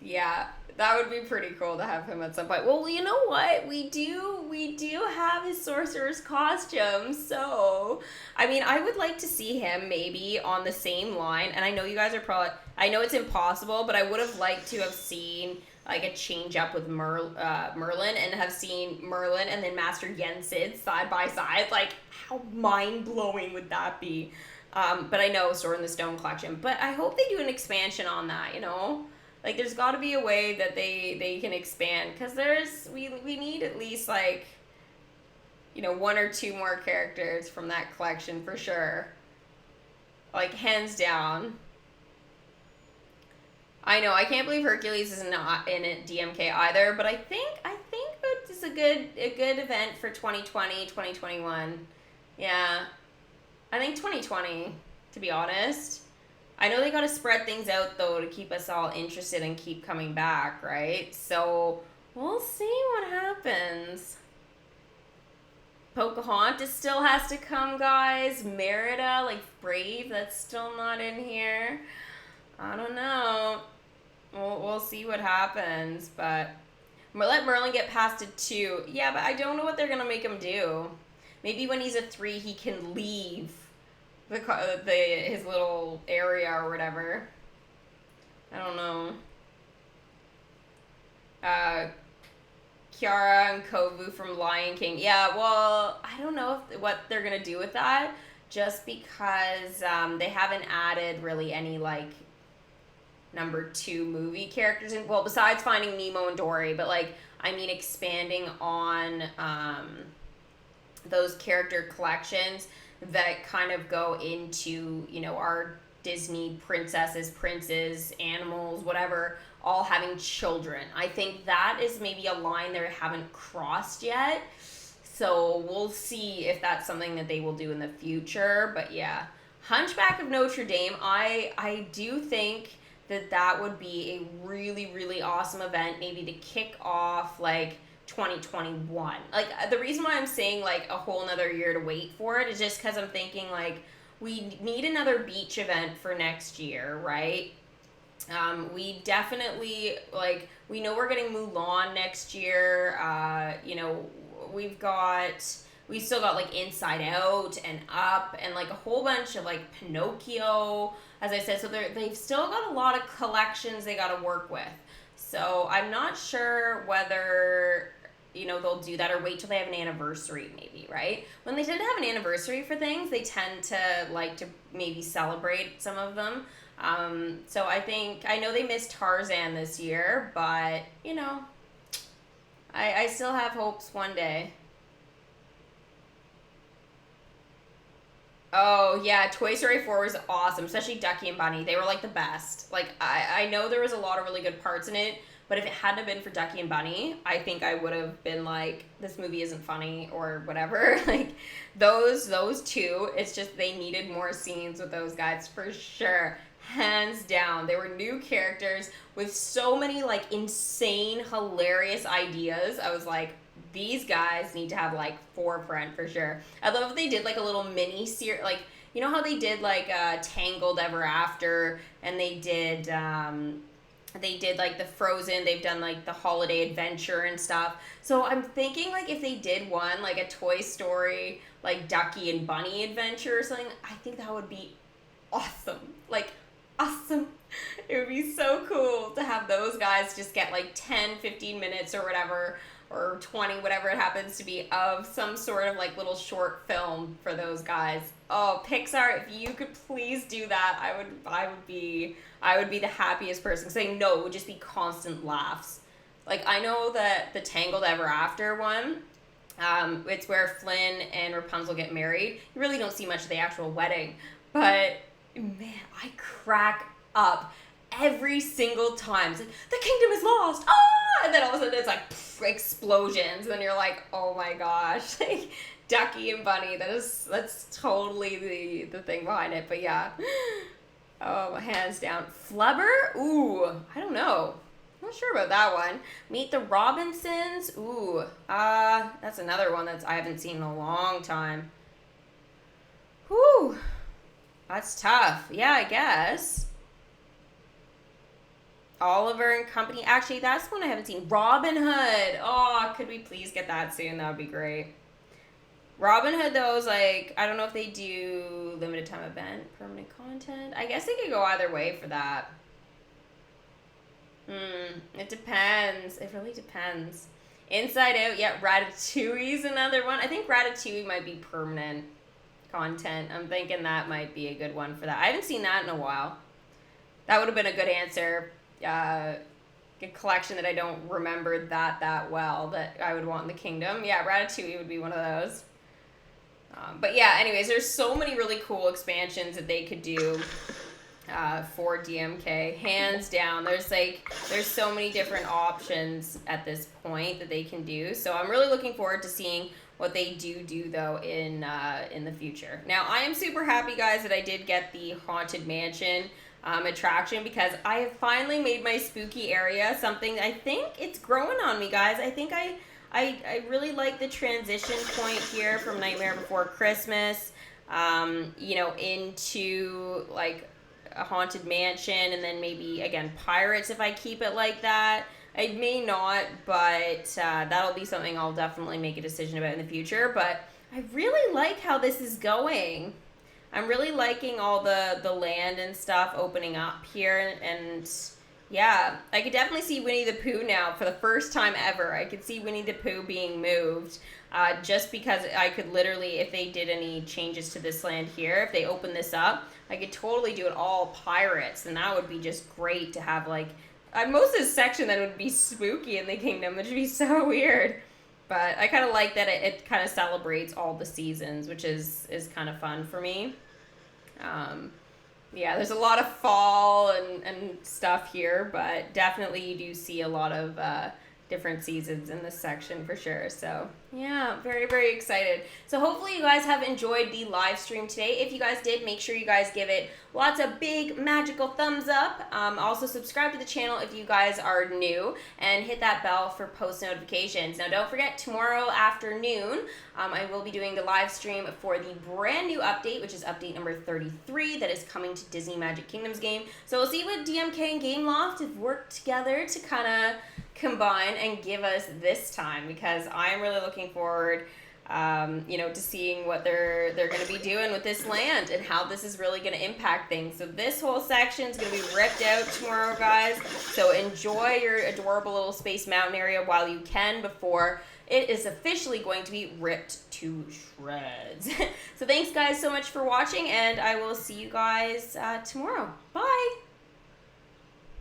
Yeah, that would be pretty cool to have him at some point. Well, you know what? We do have his sorcerer's costume. So, I mean, I would like to see him maybe on the same line. And I know you guys are probably, I know it's impossible, but I would have liked to have seen like a change up with Merlin, and have seen Merlin and then Master Yen Sid side by side. Like, how mind blowing would that be? But I know Sword in the Stone collection. But I hope they do an expansion on that, you know? Like, there's got to be a way that they can expand. Because we need at least, like, you know, 1 or 2 more characters from that collection for sure. Like, hands down. I know, I can't believe Hercules is not in it, DMK either, but I think it's a good event for 2020, 2021. Yeah. I think 2020, to be honest. I know they got to spread things out, though, to keep us all interested and keep coming back, right? So, we'll see what happens. Pocahontas still has to come, guys. Merida, like Brave, that's still not in here. I don't know. We'll see what happens, but let Merlin get past it too. Yeah, but I don't know what they're gonna make him do. Maybe when he's a 3, he can leave his little area or whatever. I don't know. Kiara and Kovu from Lion King. Yeah, well, I don't know what they're gonna do with that, just because they haven't added really any like number 2 movie characters. And well, besides finding Nemo and Dory, but like, I mean, expanding on those character collections that kind of go into, you know, our Disney princesses, princes, animals, whatever, all having children. I think that is maybe a line they haven't crossed yet. So we'll see if that's something that they will do in the future. But yeah, Hunchback of Notre Dame, I do think that would be a really, really awesome event, maybe to kick off like 2021. Like, the reason why I'm saying like a whole nother year to wait for it is just because I'm thinking like we need another beach event for next year, right? We definitely, like, we know we're getting Mulan next year. You know, we still got like Inside Out and Up and like a whole bunch of like Pinocchio, as I said. So they've still got a lot of collections they got to work with. So I'm not sure whether, you know, they'll do that or wait till they have an anniversary maybe, right? When they tend to have an anniversary for things, they tend to like to maybe celebrate some of them. So I know they missed Tarzan this year, but, you know, I still have hopes one day. Oh, yeah, Toy Story 4 was awesome, especially Ducky and Bunny. They were, like, the best. Like, I know there was a lot of really good parts in it, but if it hadn't have been for Ducky and Bunny, I think I would have been like, this movie isn't funny or whatever. Like, those two, it's just they needed more scenes with those guys for sure. Hands down. They were new characters with so many, like, insane, hilarious ideas. I was like, these guys need to have like forefront for sure. I love if they did like a little mini series, like, you know how they did like Tangled Ever After, and they did like the Frozen, they've done like the Holiday Adventure and stuff. So I'm thinking like if they did one like a Toy Story like Ducky and Bunny adventure or something, I think that would be awesome. Like, awesome. It would be so cool to have those guys just get like 10-15 minutes or whatever, or 20, whatever it happens to be, of some sort of like little short film for those guys. Oh, Pixar, if you could please do that, I would be the happiest person, because I know it would just be constant laughs. Like, I know that the Tangled Ever After one, it's where Flynn and Rapunzel get married. You really don't see much of the actual wedding, but man, I crack up every single time. It's like, the kingdom is lost, ah! And then all of a sudden it's like explosions, and then you're like, oh my gosh, like Ducky and Bunny, that's totally the thing behind it. But yeah, oh, hands down. Flubber, ooh, I don't know, I'm not sure about that one. Meet the Robinsons, ooh, that's another one I haven't seen in a long time. Whew, that's tough. Yeah, I guess. Oliver and Company. Actually, that's one I haven't seen. Robin Hood. Oh, could we please get that soon? That would be great. Robin Hood, though, is like, I don't know if they do limited time event, permanent content. I guess they could go either way for that. It depends. It really depends. Inside Out, yeah, Ratatouille's another one. I think Ratatouille might be permanent content. I'm thinking that might be a good one for that. I haven't seen that in a while. That would have been a good answer. A collection that I don't remember that well that I would want in the kingdom. Yeah, Ratatouille would be one of those. But yeah, anyways, there's so many really cool expansions that they could do for DMK. Hands down, there's so many different options at this point that they can do. So I'm really looking forward to seeing what they do though in the future. Now, I am super happy, guys, that I did get the Haunted Mansion attraction, because I have finally made my spooky area something. I think it's growing on me, guys. I think I really like the transition point here from Nightmare Before Christmas, you know, into like a Haunted Mansion, and then maybe again Pirates if I keep it like that. I may not, but that'll be something I'll definitely make a decision about in the future. But I really like how this is going. I'm really liking all the land and stuff opening up here, and Yeah, I could definitely see Winnie the Pooh now for the first time ever. I could see Winnie the Pooh being moved just because I could literally, if they did any changes to this land here, if they open this up, I could totally do it all pirates, and that would be just great to have, like, most of this section then would be spooky in the kingdom, which would be so weird. But I kind of like that it kind of celebrates all the seasons, which is kind of fun for me. Yeah, there's a lot of fall and stuff here, but definitely you do see a lot of different seasons in this section for sure. So yeah, very, very excited. So hopefully you guys have enjoyed the live stream today. If you guys did, make sure you guys give it lots of big magical thumbs up. Also subscribe to the channel if you guys are new, and hit that bell for post notifications. Now don't forget, tomorrow afternoon I will be doing the live stream for the brand new update, which is update number 33, that is coming to Disney Magic Kingdoms game. So we'll see what DMK and Gameloft have worked together to kind of combine and give us this time, because I'm really looking forward to seeing what they're going to be doing with this land and how this is really going to impact things. So this whole section is going to be ripped out tomorrow, guys. So enjoy your adorable little Space Mountain area while you can before it is officially going to be ripped to shreds. So thanks, guys, so much for watching, and I will see you guys tomorrow. Bye!